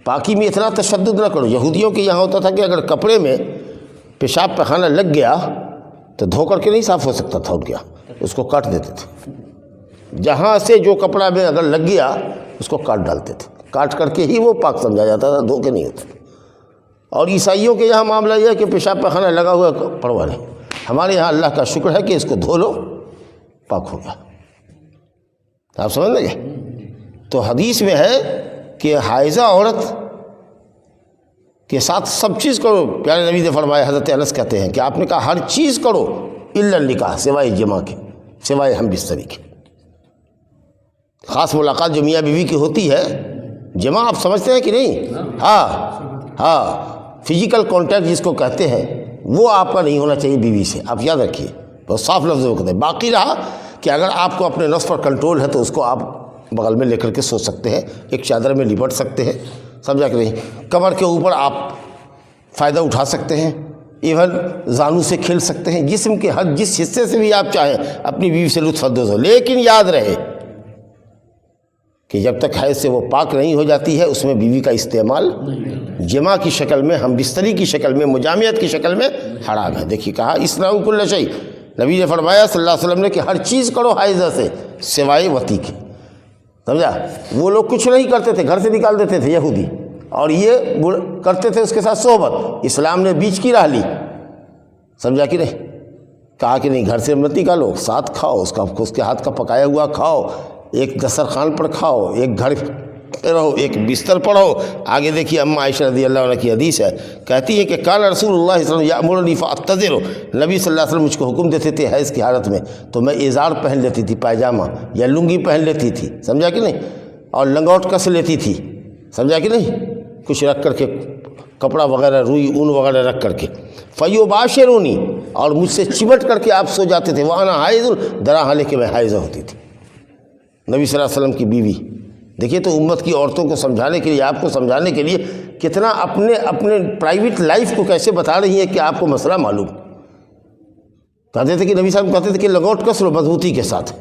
پاکی میں اتنا تشدد نہ کرو۔ یہودیوں کے یہاں ہوتا تھا کہ اگر کپڑے میں پیشاب پخانہ لگ گیا تو دھو کر کے نہیں صاف ہو سکتا تھا، ان کے یہاں اس کو کاٹ دیتے تھے، جہاں سے جو کپڑا میں اگر لگ گیا اس کو کاٹ ڈالتے تھے، کاٹ کر کے ہی وہ پاک سمجھا جاتا تھا، دھو کے نہیں ہوتا تھا۔ اور عیسائیوں کے یہاں معاملہ یہ ہے کہ پیشاب پخانہ لگا ہوا پڑوا نہیں، ہمارے یہاں اللہ کا شکر ہے کہ اس کو دھو لو، پاک ہو گیا۔ آپ سمجھ لیں گے؟ تو حدیث میں ہے کہ حائضہ عورت کے ساتھ سب چیز کرو۔ پیارے نبی نے فرمایا، حضرت انس کہتے ہیں کہ آپ نے کہا ہر چیز کرو الا النکاح، سوائے جماع کے، سوائے ہم بستری کے۔ خاص ملاقات جو میاں بیوی کی ہوتی ہے، جماع آپ سمجھتے ہیں کہ نہیں؟ ہاں فزیکل کانٹیکٹ جس کو کہتے ہیں، وہ آپ کا نہیں ہونا چاہیے بیوی سے، آپ یاد رکھیے، بہت صاف لفظوں میں کہتے ہیں۔ باقی رہا کہ اگر آپ کو اپنے نفس پر کنٹرول ہے تو اس کو آپ بغل میں لے کر کے سو سکتے ہیں، ایک چادر میں لپٹ سکتے ہیں، سمجھا کہ نہیں؟ کمر کے اوپر آپ فائدہ اٹھا سکتے ہیں، ایون زانو سے کھیل سکتے ہیں، جسم کے ہر جس حصے سے بھی آپ چاہیں اپنی بیوی سے لطف اندوز ہو، لیکن یاد رہے کہ جب تک حیض سے وہ پاک نہیں ہو جاتی ہے اس میں بیوی کا استعمال جماع کی شکل میں، ہم بستری کی شکل میں، مجامعت کی شکل میں حرام ہے۔ دیکھیے کہا اصنعوا کل شیء، نبی نے فرمایا صلی اللہ علیہ وسلم نے کہ ہر چیز کرو حائضہ سے سوائے وطی کے، سمجھا؟ وہ لوگ کچھ نہیں کرتے تھے، گھر سے نکال دیتے تھے یہودی، اور یہ کرتے تھے اس کے ساتھ صحبت۔ اسلام نے بیچ کی راہ لی، سمجھا کہ نہیں؟ کہا کہ نہیں، گھر سے مت نکالو، ساتھ کھاؤ، اس کے ہاتھ کا پکایا ہوا کھاؤ، ایک دسترخوان پر کھاؤ، ایک گھر رہو، ایک بستر پر رہو۔ آگے دیکھیے اماں عائشہ رضی اللہ عنہ کی حدیث ہے، کہتی ہے کہ کان رسول اللہ صلی اللہ علیہ وسلم یأمرنی فأتذر، نبی صلی اللہ علیہ وسلم مجھ کو حکم دیتے تھے حیض کی حالت میں تو میں ازار پہن لیتی تھی، پائجامہ یا لنگی پہن لیتی تھی، سمجھا کہ نہیں؟ اور لنگوٹ کس لیتی تھی، سمجھا کہ نہیں؟ کچھ رکھ کر کے، کپڑا وغیرہ، روئی اون وغیرہ رکھ کر کے، فیباشرونی، اور مجھ سے چمٹ کر کے آپ سو جاتے تھے، وانا حائض، درا حالے کہ میں حائضہ ہوتی تھی۔ نبی صلی اللہ علیہ وسلم کی بیوی، دیکھیے تو امت کی عورتوں کو سمجھانے کے لیے، آپ کو سمجھانے کے لیے کتنا اپنے پرائیویٹ لائف کو کیسے بتا رہی ہیں کہ آپ کو مسئلہ معلوم۔ کہتے تھے کہ نبی صاحب کہتے تھے کہ لنگوٹ کس لو مضبوطی کے ساتھ،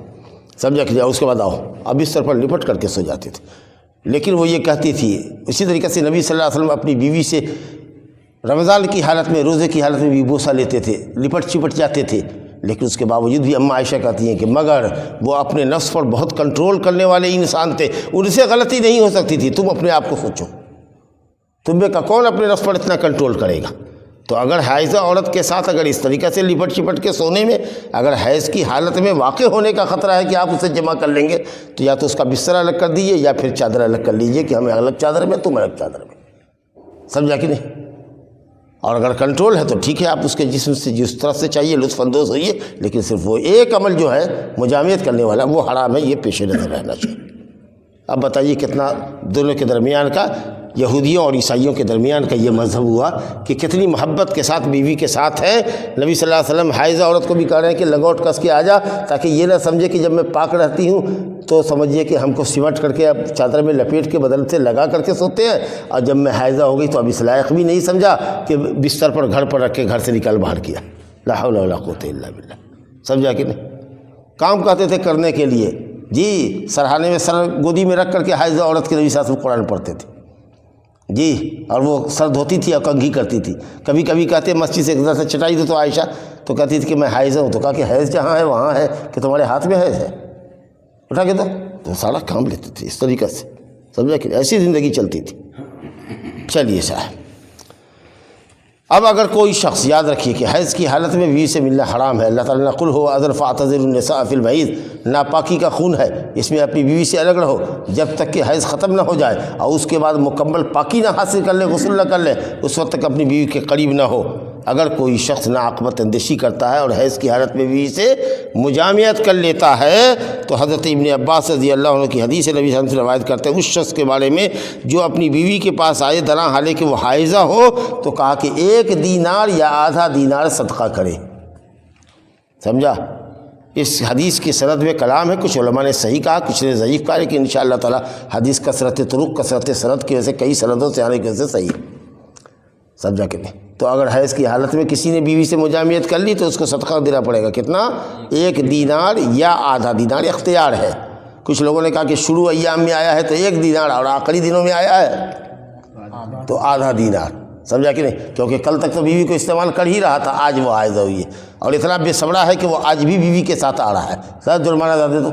سمجھا کہ اس کے بعد آؤ، اب بستر پر لپٹ کر کے سو جاتے تھے۔ لیکن وہ یہ کہتی تھی، اسی طریقے سے نبی صلی اللہ علیہ وسلم اپنی بیوی سے رمضان کی حالت میں، روزے کی حالت میں بھی بوسہ لیتے تھے، لپٹ چپٹ جاتے تھے، لیکن اس کے باوجود بھی اماں عائشہ کہتی ہیں کہ مگر وہ اپنے نفس پر بہت کنٹرول کرنے والے انسان تھے، ان سے غلطی نہیں ہو سکتی تھی۔ تم اپنے آپ کو سوچو، تم میں کا کون اپنے نفس پر اتنا کنٹرول کرے گا؟ تو اگر حائضہ عورت کے ساتھ اگر اس طریقے سے لپٹ چپٹ کے سونے میں، اگر حیض کی حالت میں واقع ہونے کا خطرہ ہے کہ آپ اسے جمع کر لیں گے، تو یا تو اس کا بستر الگ کر دیجیے یا پھر چادر الگ کر لیجیے کہ ہمیں الگ چادر میں، تم الگ چادر میں، سمجھا کہ نہیں؟ اور اگر کنٹرول ہے تو ٹھیک ہے، آپ اس کے جسم سے جس طرح سے چاہیے لطف اندوز ہوئیے، لیکن صرف وہ ایک عمل جو ہے مجامعت کرنے والا وہ حرام ہے، یہ پیش نظر رہنا چاہیے۔ اب بتائیے کتنا دونوں کے درمیان کا، یہودیوں اور عیسائیوں کے درمیان کا یہ مذہب ہوا کہ کتنی محبت کے ساتھ بیوی کے ساتھ ہے۔ نبی صلی اللہ علیہ وسلم حائضہ عورت کو بھی کہہ رہے ہیں کہ لنگوٹ کس کے آ جا، تاکہ یہ نہ سمجھے کہ جب میں پاک رہتی ہوں تو سمجھیے کہ ہم کو سمٹ کر کے اب چادر میں لپیٹ کے بدن سے لگا کر کے سوتے ہیں، اور جب میں حائضہ ہو گئی تو اب اس لائق بھی نہیں سمجھا کہ بستر پر گھر پر رکھ کے گھر سے نکال باہر کیا۔ لا حول ولا قوت الا باللہ، سمجھا کہ نہیں؟ کام کہتے تھے کرنے کے لیے، جی سرہانے میں سر گودی میں رکھ کر کے حائضہ عورت کے نبی صلی اللہ علیہ وسلم قرآن پڑھتے تھے، جی، اور وہ سر دھوتی تھی اور کنگھی کرتی تھی۔ کبھی کبھی کہتے مسجد سے ادھر سے چٹائی دو تو عائشہ تو کہتی تھی کہ میں حائضہ ہوں، تو کہا کہ حیض جہاں ہے وہاں ہے کہ تمہارے ہاتھ میں حیض ہے، اٹھا کے تو سارا کام لیتے تھے اس طریقے سے، سمجھا کہ ایسی زندگی چلتی تھی۔ چلیے صاحب، اب اگر کوئی شخص، یاد رکھیے کہ حیض کی حالت میں بیوی سے ملنا حرام ہے۔ اللہ تعالیٰ نے قل هو اذن فاعتزلوا النساء فی المحیض، ناپاکی کا خون ہے، اس میں اپنی بیوی سے الگ رہو جب تک کہ حیض ختم نہ ہو جائے، اور اس کے بعد مکمل پاکی نہ حاصل کر لے، غسل نہ کر لے، اس وقت تک اپنی بیوی کے قریب نہ ہو۔ اگر کوئی شخص ناعاقبت اندیشی کرتا ہے اور حیض کی حالت میں بیوی سے مجامعت کر لیتا ہے، تو حضرت ابن عباس رضی اللہ عنہ کی حدیث نبی صلی اللہ علیہ وسلم سے روایت کرتے ہیں اس شخص کے بارے میں جو اپنی بیوی کے پاس آئے درا حالے کہ وہ حائضہ ہو، تو کہا کہ 1 دینار یا آدھا دینار صدقہ کرے، سمجھا؟ اس حدیث کی سند میں کلام ہے، کچھ علماء نے صحیح کہا، کچھ نے ضعیف کہا، لیکن انشاءاللہ تعالی حدیث کثرت طرق، کثرت سند کی وجہ سے، کئی سندوں سے آنے کی وجہ سے صحیح، سمجھا کہ نہیں؟ تو اگر حیض کی حالت میں کسی نے بیوی سے مجامعت کر لی تو اس کو صدقہ دینا پڑے گا، کتنا؟ 1 دینار یا آدھا دینار، اختیار ہے۔ کچھ لوگوں نے کہا کہ شروع ایام میں آیا ہے تو 1 دینار، اور آخری دنوں میں آیا ہے تو آدھا دینار، سمجھا کہ نہیں؟ کیونکہ کل تک تو بیوی کو استعمال کر ہی رہا تھا، آج وہ حائضہ ہوئی ہے، اور اتنا بے صبرا ہے کہ وہ آج بھی بیوی کے ساتھ آ رہا ہے، سر جرمانہ زیادہ دو،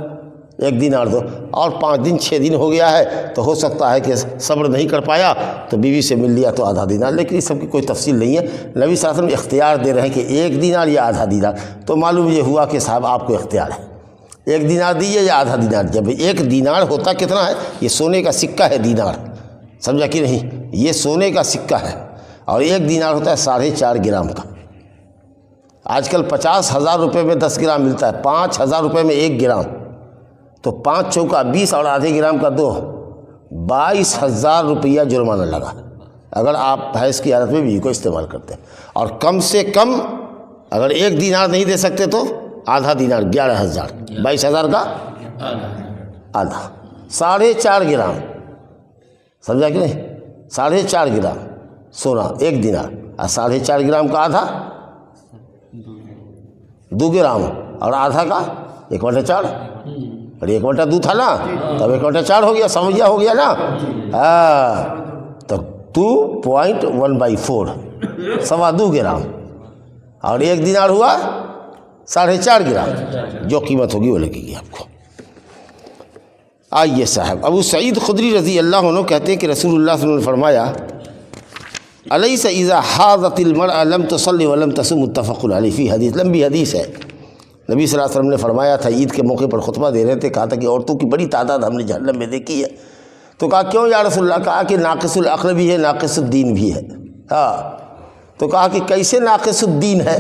1 دینار دو، اور 5 دن 6 دن ہو گیا ہے تو ہو سکتا ہے کہ صبر نہیں کر پایا تو بیوی سے مل لیا تو آدھا دینار، لیکن اس سب کی کوئی تفصیل نہیں ہے۔ نبی صلی اللہ علیہ وسلم اختیار دے رہے ہیں کہ 1 دینار یا آدھا دینار، تو معلوم یہ ہوا کہ صاحب آپ کو اختیار ہے، 1 دینار دیجیے یا آدھا دینار۔ جب 1 دینار ہوتا کتنا ہے؟ یہ سونے کا سکہ ہے دینار، سمجھا کہ نہیں؟ یہ سونے کا سکہ ہے، اور 1 دینار ہوتا ہے 4.5 گرام کا۔ آج کل 50,000 روپے میں 10 گرام ملتا ہے، 5,000 روپے میں 1 گرام، تو 5 چوکا 20 اور آدھے گرام کا 2، 22,000 روپیہ جرمانہ لگا اگر آپ حیض کی حالت میں بیوی کو استعمال کرتے ہیں۔ اور کم سے کم اگر 1 دینار نہیں دے سکتے تو آدھا دینار 11,000، 22,000 کا آدھا، 4.5 گرام، سمجھا کہ نہیں؟ 4.5 گرام سونا 1 دینار، اور 4.5 گرام کا آدھا 2 گرام، اور آدھا کا 1/4، اور 1/2 تھا نا، تب 1/4 ہو گیا، سمجھا ہو گیا نا؟ تو 2.1/4 2.25 گرام، اور 1 دینار ہوا 4.5 گرام، جو قیمت ہوگی وہ لگے گی آپ کو۔ آئیے صاحب، ابو سعید خدری رضی اللہ عنہ کہتے ہیں کہ رسول اللہ صلی اللہ علیہ وسلم نے فرمایا الیس اذا حاضت المرأة لم تصلی ولم تصم، متفق علیہ، فی حدیث، لمبی حدیث ہے۔ نبی صلی اللہ علیہ وسلم نے فرمایا تھا، عید کے موقع پر خطبہ دے رہے تھے، کہا تھا کہ عورتوں کی بڑی تعداد ہم نے جہنم میں دیکھی ہے۔ تو کہا کیوں یا رسول اللہ؟ کہا کہ ناقص العقل بھی ہے، ناقص الدین بھی ہے۔ تو کہا کہ کیسے ناقص الدین ہے،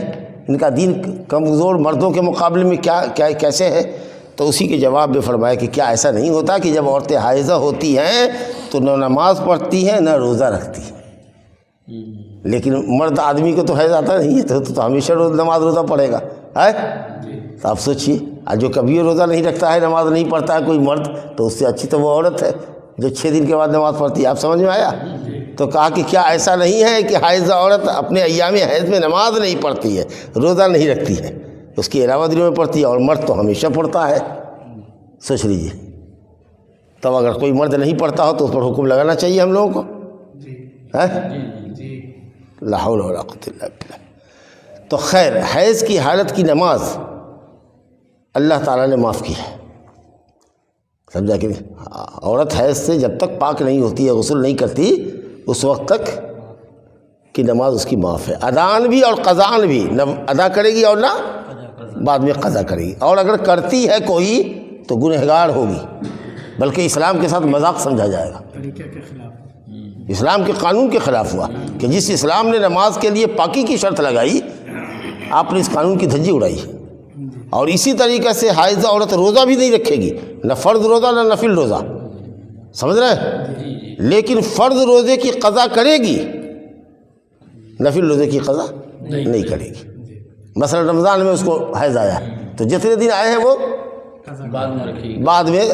ان کا دین کمزور مردوں کے مقابلے میں کیسے ہے؟ تو اسی کے جواب میں فرمایا کہ کیا ایسا نہیں ہوتا کہ جب عورتیں حائضہ ہوتی ہیں تو نہ نماز پڑھتی ہیں نہ روزہ رکھتی ہیں، لیکن مرد آدمی کو تو حیض آتا نہیں ہے تو ہمیشہ نماز روزہ پڑھے گا، ہے؟ تو آپ سوچیے، جو کبھی روزہ نہیں رکھتا ہے، نماز نہیں پڑھتا ہے کوئی مرد، تو اس سے اچھی تو وہ عورت ہے جو 6 دن کے بعد نماز پڑھتی ہے۔ آپ سمجھ میں آیا؟ تو کہا کہ کیا ایسا نہیں ہے کہ حائضہ عورت اپنے ایام حیض میں نماز نہیں پڑھتی ہے، روزہ نہیں رکھتی ہے، اس کے علاوہ دنوں میں پڑھتی ہے، اور مرد تو ہمیشہ پڑھتا ہے؟ سوچ لیجیے، تب اگر کوئی مرد نہیں پڑھتا ہو تو اس پر حکم لگانا چاہیے ہم لوگوں کو، لا حول ولا قوة الا باللہ۔ تو خیر، حیض کی حالت کی نماز اللہ تعالیٰ نے معاف کی ہے، سمجھا کہ عورت حیض سے جب تک پاک نہیں ہوتی ہے، غسل نہیں کرتی، اس وقت تک کی نماز اس کی معاف ہے۔ ادان بھی اور قضان بھی، نہ ادا کرے گی اور نہ بعد میں قضا کرے گی، اور اگر کرتی ہے کوئی تو گنہگار ہوگی، بلکہ اسلام کے ساتھ مذاق سمجھا جائے گا، اسلام کے قانون کے خلاف ہوا کہ جس اسلام نے نماز کے لیے پاکی کی شرط لگائی، آپ نے اس قانون کی دھجی اڑائی۔ اور اسی طریقے سے حائضہ عورت روزہ بھی نہیں رکھے گی، نہ فرض روزہ نہ نفل روزہ، سمجھ رہے ہیں؟ لیکن فرض روزے کی قضا کرے گی، نفل روزے کی قضا نہیں کرے گی۔ مثلا رمضان میں اس کو حیض آیا تو جتنے دن آئے ہیں وہ بعد میں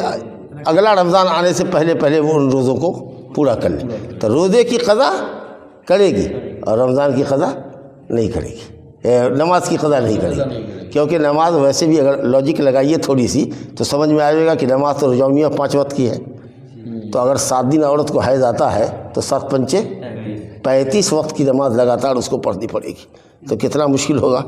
اگلا رمضان آنے سے پہلے وہ ان روزوں کو پورا کر لیں، تو روزے کی قضا کرے گی اور رمضان کی قضا نہیں کرے گی، نماز کی قضا نہیں کرے گی، کیونکہ نماز ویسے بھی اگر لاجک لگائیے تھوڑی سی تو سمجھ میں آئے گا کہ نماز تو یومیہ 5 وقت کی ہے، تو اگر 7 دن عورت کو حیض آتا ہے تو 7 پنچے 35 وقت کی نماز لگاتار اس کو پڑھنی پڑے گی، تو کتنا مشکل ہوگا۔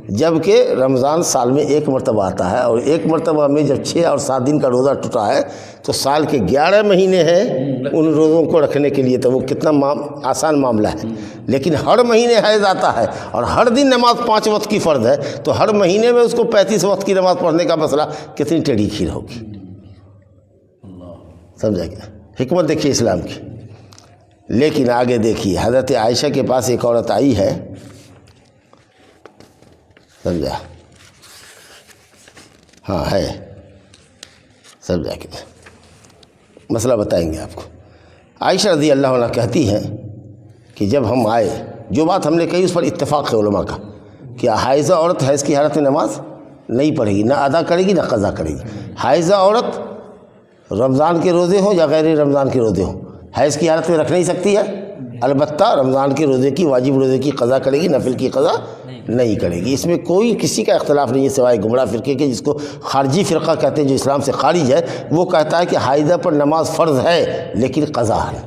جبکہ رمضان سال میں 1 مرتبہ آتا ہے، اور 1 مرتبہ میں جب 6 اور 7 دن کا روزہ ٹوٹا ہے تو سال کے 11 مہینے ہیں ان روزوں کو رکھنے کے لیے، تو وہ کتنا آسان معاملہ ہے۔ لیکن ہر مہینے حیض آتا ہے اور ہر دن نماز 5 وقت کی فرض ہے، تو ہر مہینے میں اس کو 35 وقت کی نماز پڑھنے کا مسئلہ کتنی ٹیڑھی کھیر ہوگی، سمجھا کیا؟ حکمت دیکھیے اسلام کی۔ لیکن آگے دیکھیے، حضرت عائشہ کے پاس ایک عورت آئی ہے، سمجھا؟ ہاں ہے، سمجھا کہ مسئلہ بتائیں گے آپ کو۔ عائشہ رضی اللہ عنہ کہتی ہیں کہ جب ہم آئے، جو بات ہم نے کہی اس پر اتفاق ہے علماء کا، کہ حائضہ عورت حیض کی حالت میں نماز نہیں پڑھے گی، نہ ادا کرے گی نہ قضا کرے گی۔ حائضہ عورت رمضان کے روزے ہوں یا غیر رمضان کے روزے ہوں، حیض کی حالت میں رکھ نہیں سکتی ہے، البتہ رمضان کے روزے کی، واجب روزے کی قضا کرے گی، نفل کی قضا نہیں کرے گی۔ اس میں کوئی کسی کا اختلاف نہیں ہے سوائے گمراہ فرقے کے، جس کو خارجی فرقہ کہتے ہیں، جو اسلام سے خارج ہے، وہ کہتا ہے کہ حائضہ پر نماز فرض ہے لیکن قضا ہے،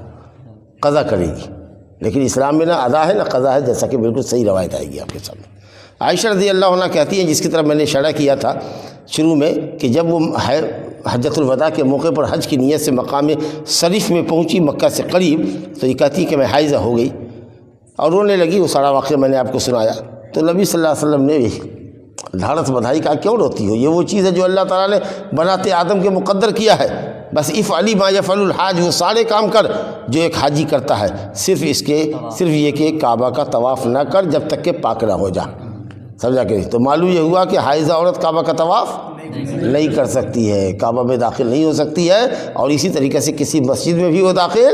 قضا کرے گی، لیکن اسلام میں نہ ادا ہے نہ قضا ہے، جیسا کہ بالکل صحیح روایت آئے گی آپ کے سامنے۔ عائشہ رضی اللہ عنہ کہتی ہیں، جس کی طرف میں نے اشارہ کیا تھا شروع میں، کہ جب وہ حجۃ الوداع کے موقع پر حج کی نیت سے مقام شریف میں پہنچی مکہ سے قریب، تو یہ کہتی کہ میں حائضہ ہو گئی اور رونے لگی۔ وہ سارا واقعہ میں نے آپ کو سنایا، تو نبی صلی اللہ علیہ وسلم نے دھاڑس بدھائی، کہا کیوں روتی ہو؟ یہ وہ چیز ہے جو اللہ تعالیٰ نے بناتے آدم کے مقدر کیا ہے، بس افعلی ما یفعل الحاج، وہ سارے کام کر جو ایک حاجی کرتا ہے، صرف یہ کہ کعبہ کا طواف نہ کر جب تک کہ پاک نہ ہو جا، سمجھا کہ نہیں؟ تو معلوم یہ ہوا کہ حائضہ عورت کعبہ کا طواف نہیں کر سکتی ہے، کعبہ میں داخل نہیں ہو سکتی ہے، اور اسی طریقے سے کسی مسجد میں بھی وہ داخل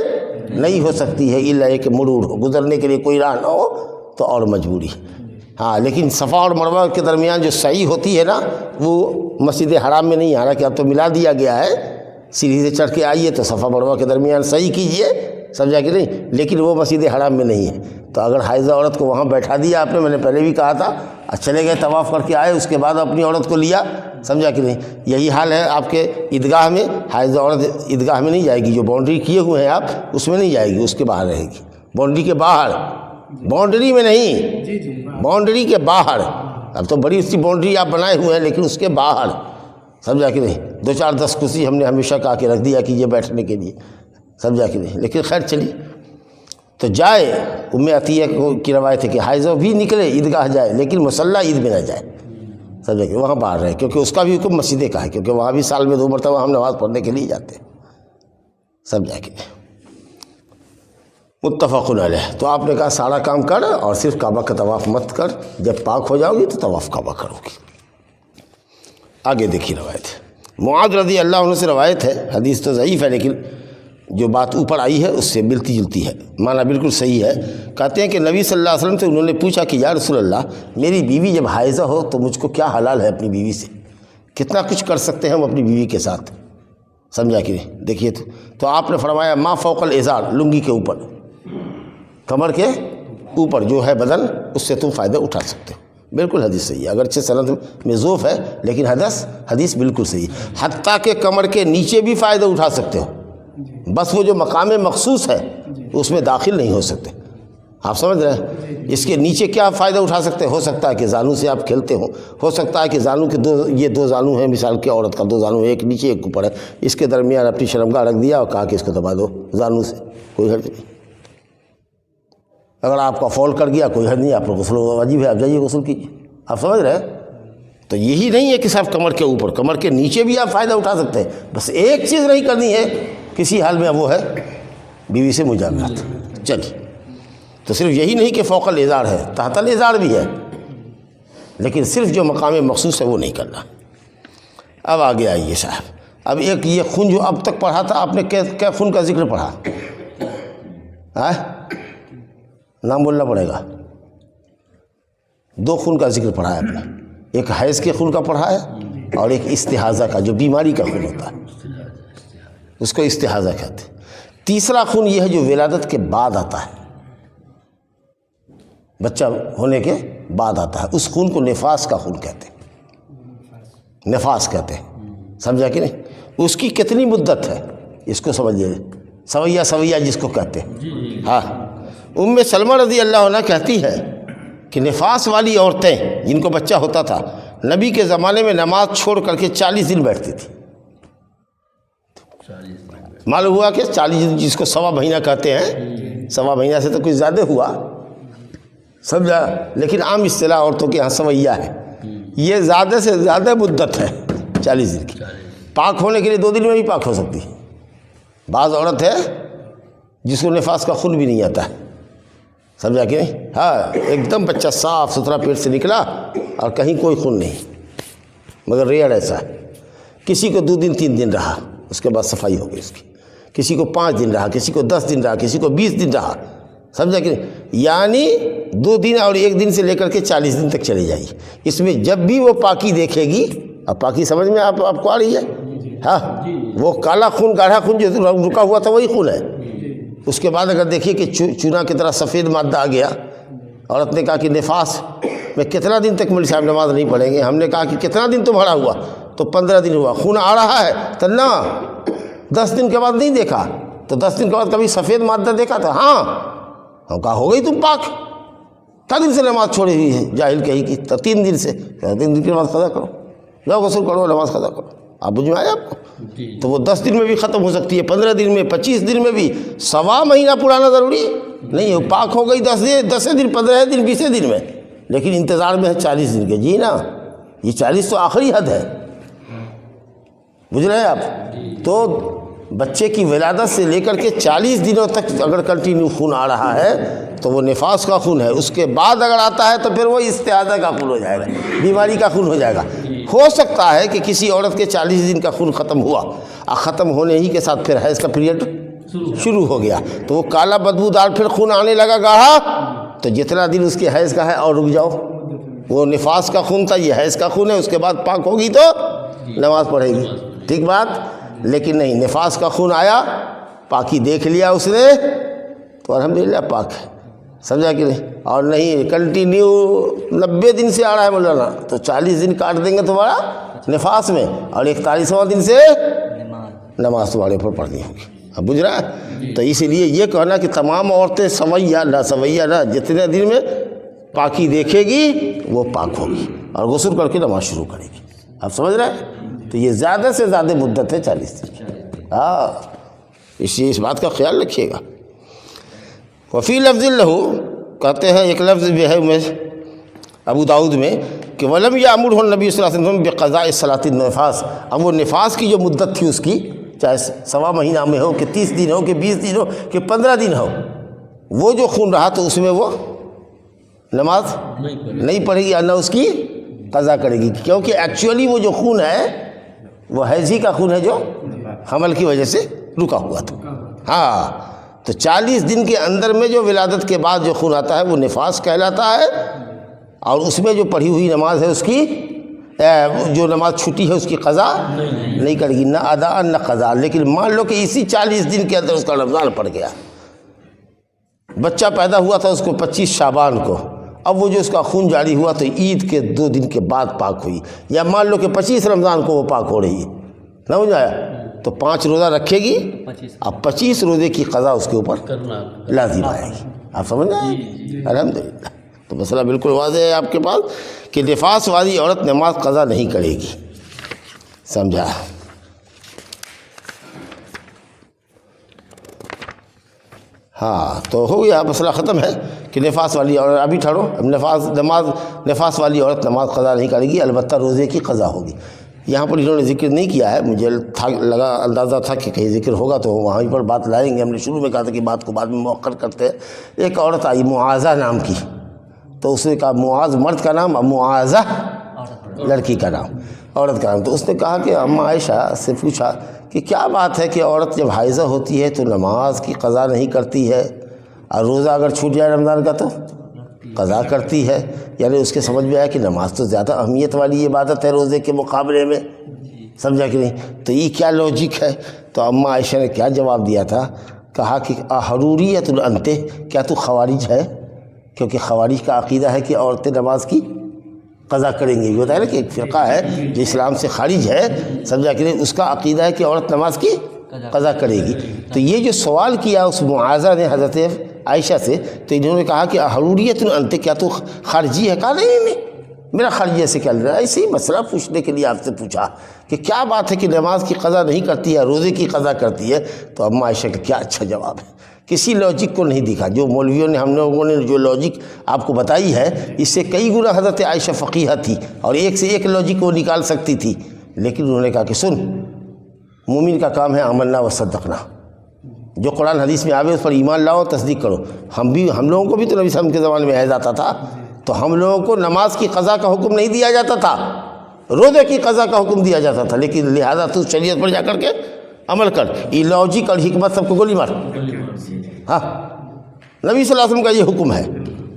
نہیں ہو سکتی ہے، الا یہ کہ مرور ہو، گزرنے کے لیے کوئی راہ نہ ہو تو اور مجبوری۔ ہاں لیکن صفا اور مروہ کے درمیان جو سعی ہوتی ہے نا، وہ مسجد حرام میں نہیں، حالانکہ اب تو ملا دیا گیا ہے، سیڑھی سے چڑھ کے آئیے تو صفا مروہ کے درمیان سعی کیجئے، سمجھا کہ نہیں؟ لیکن وہ مسجد حرام میں نہیں ہے۔ تو اگر حائضہ عورت کو وہاں بیٹھا دیا آپ نے، میں نے پہلے بھی کہا تھا، چلے گئے طواف کر کے آئے، اس کے بعد اپنی عورت کو لیا، سمجھا کہ نہیں؟ یہی حال ہے آپ کے عیدگاہ میں، حائضہ عورت عیدگاہ میں نہیں جائے گی، جو باؤنڈری کیے ہوئے ہیں آپ اس میں نہیں جائے گی، اس کے باہر رہے گی، باؤنڈری کے باہر، باؤنڈری میں نہیں، باؤنڈری کے باہر۔ اب تو بڑی سی باؤنڈری آپ بنائے ہوئے ہیں لیکن اس کے باہر، سمجھا کہ نہیں؟ 2-4-10 کرسی ہم نے ہمیشہ کہا کہ رکھ دیا کیجیے بیٹھنے کے لیے، سمجھا کہ نہیں؟ لیکن خیر چلی تو جائے۔ ام عطیہ کی روایت ہے کہ حائضہ بھی نکلے عیدگاہ جائے لیکن مصلی عید میں نہ جائے، سمجھا کہ وہاں باہر رہے، کیونکہ اس کا بھی حکم مسجد کا ہے، کیونکہ وہاں بھی سال میں 2 مرتبہ ہم نماز پڑھنے کے لیے جاتے ہیں، سمجھا کہ متفق علیہ۔ تو آپ نے کہا سارا کام کر اور صرف کعبہ کا طواف مت کر، جب پاک ہو جاؤ گی تو طواف کعبہ کرو گی۔ آگے دیکھیے روایت، معاذ رضی اللہ عنہ سے روایت ہے، حدیث تو ضعیف ہے لیکن جو بات اوپر آئی ہے اس سے ملتی جلتی ہے، معنی بالکل صحیح ہے۔ کہتے ہیں کہ نبی صلی اللہ علیہ وسلم سے انہوں نے پوچھا کہ یا رسول اللہ، میری بیوی جب حائضہ ہو تو مجھ کو کیا حلال ہے اپنی بیوی سے، کتنا کچھ کر سکتے ہیں ہم اپنی بیوی کے ساتھ، سمجھا کہ نہیں؟ دیکھیے تو آپ نے فرمایا ما فوق الازار، لنگی کے اوپر، کمر کے اوپر جو ہے بدن، اس سے تم فائدہ اٹھا سکتے ہو۔ بالکل حدیث صحیح ہے، اگرچہ سند میں ضعف ہے لیکن حدیث بالکل صحیح ہے۔ حتیٰ کہ کمر کے نیچے بھی فائدہ اٹھا سکتے ہو، بس وہ جو مقام مخصوص ہے اس میں داخل نہیں ہو سکتے، آپ سمجھ رہے ہیں؟ اس کے نیچے کیا فائدہ اٹھا سکتے، ہو سکتا ہے کہ زانو سے آپ کھیلتے ہو سکتا ہے کہ زانو کے یہ دو زانو ہیں، مثال کے عورت کا 2 زانو، ایک نیچے ایک اوپر ہے، اس کے درمیان اپنی شرمگاہ رکھ دیا اور کہا کہ اس کو دبا دو زانو سے، کوئی حرج نہیں۔ اگر آپ کا فال کر گیا کوئی حرج نہیں، آپ کو غسل واجب ہے، آپ جائیے غسل کیجیے، آپ سمجھ رہے ہیں؟ تو یہی نہیں ہے کہ صرف کمر کے اوپر، کمر کے نیچے بھی آپ فائدہ اٹھا سکتے ہیں، بس ایک چیز نہیں کرنی ہے کسی حال میں، وہ ہے بیوی سے مجاملات۔ چلیے، تو صرف یہی نہیں کہ فوق الازار ہے، تحت الازار بھی ہے، لیکن صرف جو مقام مخصوص ہے وہ نہیں کرنا۔ اب آگے آئیے صاحب، اب ایک یہ خون جو اب تک پڑھا تھا آپ نے، کیا خون کا ذکر پڑھا؟ نام بولنا پڑے گا۔ 2 خون کا ذکر پڑھا ہے آپ نے، ایک حیض کے خون کا پڑھا ہے اور ایک استحاضہ کا، جو بیماری کا خون ہوتا ہے اس کو استحاضہ کہتے ہیں۔ تیسرا خون یہ ہے جو ولادت کے بعد آتا ہے، بچہ ہونے کے بعد آتا ہے، اس خون کو نفاس کا خون کہتے ہیں، نفاس کہتے ہیں، سمجھا کہ نہیں؟ اس کی کتنی مدت ہے اس کو سمجھیے، سویہ جس کو کہتے ہیں۔ ہاں، ام سلمہ رضی اللہ عنہ کہتی ہے کہ نفاس والی عورتیں جن کو بچہ ہوتا تھا نبی کے زمانے میں نماز چھوڑ کر کے 40 دن بیٹھتی تھی۔ معلوم ہوا کہ 40 دن جس کو 1.25 مہینہ کہتے ہیں، 1.25 مہینہ سے تو کچھ زیادہ ہوا، سمجھا؟ لیکن عام اصطلاح عورتوں کے یہاں سویہ ہے، یہ زیادہ سے زیادہ مدت ہے 40 دن کی۔ پاک ہونے کے لیے 2 دن میں بھی پاک ہو سکتی ہے۔ بعض عورت ہے جس کو نفاس کا خون بھی نہیں آتا ہے، سمجھا کہ نہیں؟ ہاں، ایک دم بچہ صاف ستھرا پیٹ سے نکلا اور کہیں کوئی خون نہیں، مگر ریئر ایسا ہے۔ کسی کو 2 دن 3 دن رہا، اس کے بعد صفائی ہو گئی اس کی، کسی کو 5 دن رہا، کسی کو 10 دن رہا، کسی کو 20 دن رہا، سمجھا کہ نہیں؟ یعنی 2 دن اور 1 دن سے لے کر کے 40 دن تک چلی جائے گی۔ اس میں جب بھی وہ پاکی دیکھے گی، اب پاکی سمجھ میں آپ کو آ رہی ہے؟ ہاں، وہ کالا خون گاڑھا خون جو رکا ہوا تھا وہی خون ہے۔ اس کے بعد اگر دیکھیے کہ چونا کی طرح سفید مادہ آ گیا، عورت نے کہا کہ نفاس میں کتنا دن تک مولوی صاحب نماز نہیں پڑھیں گے؟ ہم نے کہا کہ کتنا دن تمہارا ہوا؟ تو 15 دن ہوا۔ خون آ رہا ہے تو نہ، 10 دن کے بعد نہیں دیکھا تو 10 دن کے بعد کبھی سفید مادہ دیکھا تھا؟ ہاں۔ ہم کہا ہو گئی تم پاک، کیا دن سے نماز چھوڑی ہوئی ہے؟ جاہل کہی کہ 3 دن سے، 3 دن کی نماز قضا کرو، جاؤ غسل کرو، نماز قضا کرو۔ آپ مجھ میں آیا آپ کو؟ تو وہ 10 دن میں بھی ختم ہو سکتی ہے، 15 دن میں، 25 دن میں بھی، 1.25 مہینہ پرانا ضروری نہیں ہے۔ پاک ہو گئی 10 دن، 15 دن، 20 دن میں، لیکن انتظار میں ہے 40 دن کے۔ جی نا، یہ 40 تو آخری حد ہے، بجھ رہے ہیں آپ؟ تو بچے کی ولادت سے لے کر کے 40 دنوں تک اگر کنٹینیو خون آ رہا ہے تو وہ نفاس کا خون ہے. اس کے بعد اگر آتا ہے تو پھر وہ استحاضہ کا خون ہو جائے گا, بیماری کا خون ہو جائے گا. ہو سکتا ہے کہ کسی عورت کے 40 دن کا خون ختم ہوا, ختم ہونے ہی کے ساتھ پھر حیض کا پیریڈ شروع ہو گیا, تو وہ کالا بدبودار پھر خون آنے لگا گاڑھا, تو جتنا دن اس کے حیض کا ہے اور رک جاؤ. وہ نفاس کا خون تھا, یہ حیض کا خون ہے, اس کے بعد پاک ہوگی تو نماز پڑھے گی. ٹھیک بات. لیکن نہیں, نفاس کا خون آیا, پاکی دیکھ لیا اس نے تو الحمدللہ پاک ہے. سمجھا کہ نہیں؟ اور نہیں کنٹینیو 90 دن سے آ رہا ہے مولانا, تو 40 دن کاٹ دیں گے تمہارا نفاس میں, اور 41واں دن سے نماز تمہارے اوپر پڑھنی ہوگی. اب بجھ رہا ہے؟ تو اسی لیے یہ کہنا کہ تمام عورتیں سویہ نہ جتنے دن میں پاکی دیکھے گی وہ پاک ہوگی اور غسل کر کے نماز شروع کرے گی. آپ سمجھ رہے ہیں؟ تو یہ زیادہ سے زیادہ مدت ہے 40 دن. ہاں, اس بات کا خیال رکھیے گا. وفی لفظ لہو, کہتے ہیں ایک لفظ بھی ہے میں ابو داؤد میں کہ ولم یامرہ النبی صلی اللہ علیہ وسلم بقضاء صلاۃ النفاس. اب وہ نفاس کی جو مدت تھی اس کی, چاہے سوا مہینہ میں ہو کہ 30 دن ہو کہ 20 دن ہو کہ 15 دن ہو, وہ جو خون رہا تو اس میں وہ نماز نہیں پڑھے گی, نہ اس کی قضا کرے گی, کیونکہ ایکچولی وہ جو خون ہے وہ حیض ہی کا خون ہے جو حمل کی وجہ سے رکا ہوا تھا. ہاں, تو 40 دن کے اندر میں جو ولادت کے بعد جو خون آتا ہے وہ نفاس کہلاتا ہے, اور اس میں جو پڑھی ہوئی نماز ہے اس کی جو نماز چھوٹی ہے اس کی قضا نہیں کرے گی, نہ ادا نہ قضا. لیکن مان لو کہ اسی 40 دن کے اندر اس کا رمضان پڑ گیا, بچہ پیدا ہوا تھا اس کو 25 شعبان کو, اب وہ جو اس کا خون جاری ہوا تو عید کے 2 دن کے بعد پاک ہوئی, یا مان لو کہ 25 رمضان کو وہ پاک ہو رہی ہے, نہ ہو جایا تو 5 روزہ رکھے گی, اب 25 روزے کی قضا اس کے اوپر لازم آئے گی. آپ سمجھ گئے؟ الحمدللہ. تو مسئلہ بالکل واضح ہے آپ کے پاس کہ نفاس والی عورت نماز قضا نہیں کرے گی. سمجھا؟ ہاں, تو ہو گیا مسئلہ ختم ہے کہ نفاس والی عورت. ابھی ٹھہرو, نفاس والی عورت نماز قضا نہیں کرے گی, البتہ روزے کی قضا ہوگی. یہاں پر انہوں نے ذکر نہیں کیا ہے, مجھے اندازہ تھا کہ کہیں ذکر ہوگا تو وہاں پر بات لائیں گے. ہم نے شروع میں کہا تھا کہ بات کو بعد میں مؤخر کرتے ہیں. ایک عورت آئی معاذہ نام کی, تو اس نے کہا معاذ مرد کا نام, معاذہ لڑکی کا نام, عورت کا نام. تو اس نے کہا کہ اماں عائشہ سے پوچھا کہ کیا بات ہے کہ عورت جب حائضہ ہوتی ہے تو نماز کی قضا نہیں کرتی ہے, اور روزہ اگر چھوٹ جائے رمضان کا تو قضا کرتی ہے. یعنی اس کے سمجھ میں آیا کہ نماز تو زیادہ اہمیت والی عبادت ہے روزے کے مقابلے میں. سمجھا کہ نہیں؟ تو یہ کیا لاجک ہے؟ تو اماں عائشہ نے کیا جواب دیا تھا, کہا کہ حروریت انت, کیا تو خوارج ہے؟ کیونکہ خوارج کا عقیدہ ہے کہ عورتیں نماز کی قضا کریں گے. یہ ہوتا ہے نا کہ ایک فرقہ ہے جو اسلام سے خارج ہے, سمجھا کہ نہیں, اس کا عقیدہ ہے کہ عورت نماز کی قضا کرے گی. تو یہ جو سوال کیا اس معاذہ نے حضرت عائشہ سے, تو انہوں نے کہا کہ حروریت انت, کیا تو خارجی ہے؟ کہا نہیں, میرا خارجیہ سے کیا لے رہا ہے, ایسے ہی مسئلہ پوچھنے کے لیے آپ سے پوچھا کہ کیا بات ہے کہ نماز کی قضا نہیں کرتی ہے, روزے کی قضا کرتی ہے. تو اماں عائشہ کا کیا اچھا جواب ہے, کسی لاجک کو نہیں دکھا. جو مولویوں نے, ہم لوگوں نے جو لاجک آپ کو بتائی ہے, اس سے کئی گنا حضرت عائشہ فقیہ تھی اور ایک سے ایک لاجک وہ نکال سکتی تھی. لیکن انہوں نے کہا کہ سن, مومن کا کام ہے آمنا و صدقنا, جو قرآن حدیث میں آوے اس پر ایمان لاؤ, تصدیق کرو. ہم لوگوں کو بھی تو نبی صلی اللہ علیہ وسلم کے زمانے میں حیض آتا تھا, تو ہم لوگوں کو نماز کی قضا کا حکم نہیں دیا جاتا تھا, روزے کی قضا کا حکم دیا جاتا تھا. لیکن لہذا تو شریعت پر جا کر کے عمل کر, یہ لاجک اور حکمت سب کو گولی مار. ہاں, نبی صلی اللہ علیہ وسلم کا یہ حکم ہے.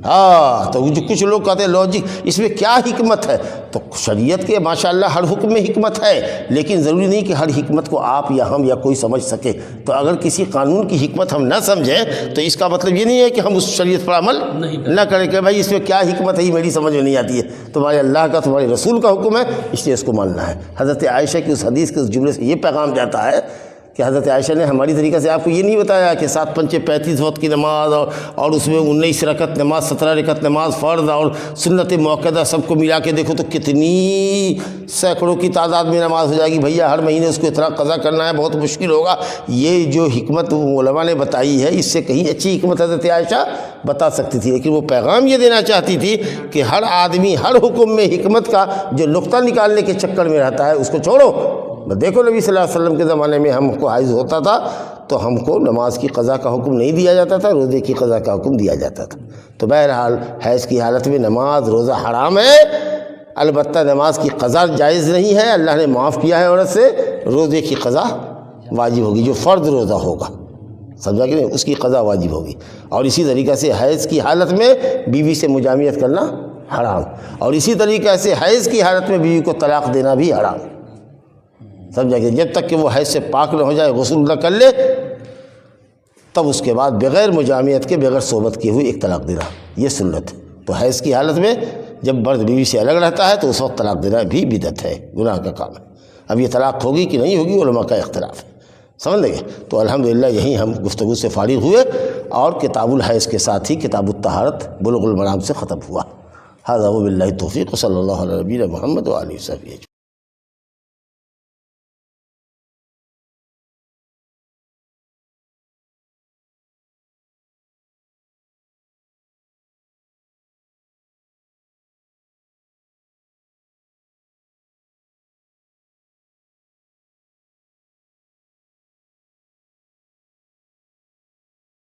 ہاں, تو جو کچھ لوگ کہتے ہیں لاجک, اس میں کیا حکمت ہے؟ تو شریعت کے ماشاءاللہ ہر حکم میں حکمت ہے, لیکن ضروری نہیں کہ ہر حکمت کو آپ یا ہم یا کوئی سمجھ سکے. تو اگر کسی قانون کی حکمت ہم نہ سمجھیں تو اس کا مطلب یہ نہیں ہے کہ ہم اس شریعت پر عمل نہ کریں کہ بھائی اس میں کیا حکمت ہے, یہ میری سمجھ میں نہیں آتی ہے. تمہارے اللہ کا, تمہارے رسول کا حکم ہے, اس لیے اس کو ماننا ہے. حضرت عائشہ کی اس حدیث کے اس جملے سے یہ پیغام جاتا ہے کہ حضرت عائشہ نے ہماری طریقہ سے آپ کو یہ نہیں بتایا کہ 7 پنچے 35 وقت کی نماز اور اس میں 19 رکعت نماز, 17 رکعت نماز فرض اور سنت موقدہ سب کو ملا کے دیکھو تو کتنی سینکڑوں کی تعداد میں نماز ہو جائے گی. بھیا ہر مہینے اس کو اتنا قضا کرنا ہے, بہت مشکل ہوگا. یہ جو حکمت علماء نے بتائی ہے, اس سے کہیں اچھی حکمت حضرت عائشہ بتا سکتی تھی. لیکن وہ پیغام یہ دینا چاہتی تھی کہ ہر آدمی ہر حکم میں حکمت کا جو نقطہ نکالنے کے چکر میں رہتا ہے اس کو چھوڑو, دیکھو نبی صلی اللہ علیہ وسلم کے زمانے میں ہم کو حیض ہوتا تھا تو ہم کو نماز کی قضا کا حکم نہیں دیا جاتا تھا، روزے کی قضا کا حکم دیا جاتا تھا۔ تو بہرحال حیض کی حالت میں نماز روزہ حرام ہے، البتہ نماز کی قضا جائز نہیں ہے، اللہ نے معاف کیا ہے عورت سے، روزے کی قضا واجب ہوگی، جو فرض روزہ ہوگا، سمجھا کہ نہیں، اس کی قضا واجب ہوگی۔ اور اسی طریقہ سے حیض کی حالت میں بیوی سے مجامعت کرنا حرام، اور اسی طریقہ سے حیض کی حالت میں بیوی کو طلاق دینا بھی حرام، سمجھا کہ جب تک کہ وہ حیض سے پاک نہ ہو جائے، غسل نہ کر لے، تب اس کے بعد بغیر مجامعت کے، بغیر صحبت کیے ہوئے ایک طلاق دینا، یہ سنت ہے۔ تو حیض کی حالت میں جب مرد بیوی سے الگ رہتا ہے تو اس وقت طلاق دینا بھی بدعت ہے، گناہ کا کام ہے۔ اب یہ طلاق ہوگی کہ نہیں ہوگی، علماء کا اختلاف ہے، سمجھ لیں گے۔ تو الحمدللہ یہیں ہم گفتگو سے فارغ ہوئے، اور کتاب الحیض کے ساتھ ہی کتاب الطہارت بلوغ المرام سے ختم ہوا۔ ھذا وباللہ التوفیق، صلی اللہ علیہ نبینا محمد وآلہ وصحبہ اجمعین۔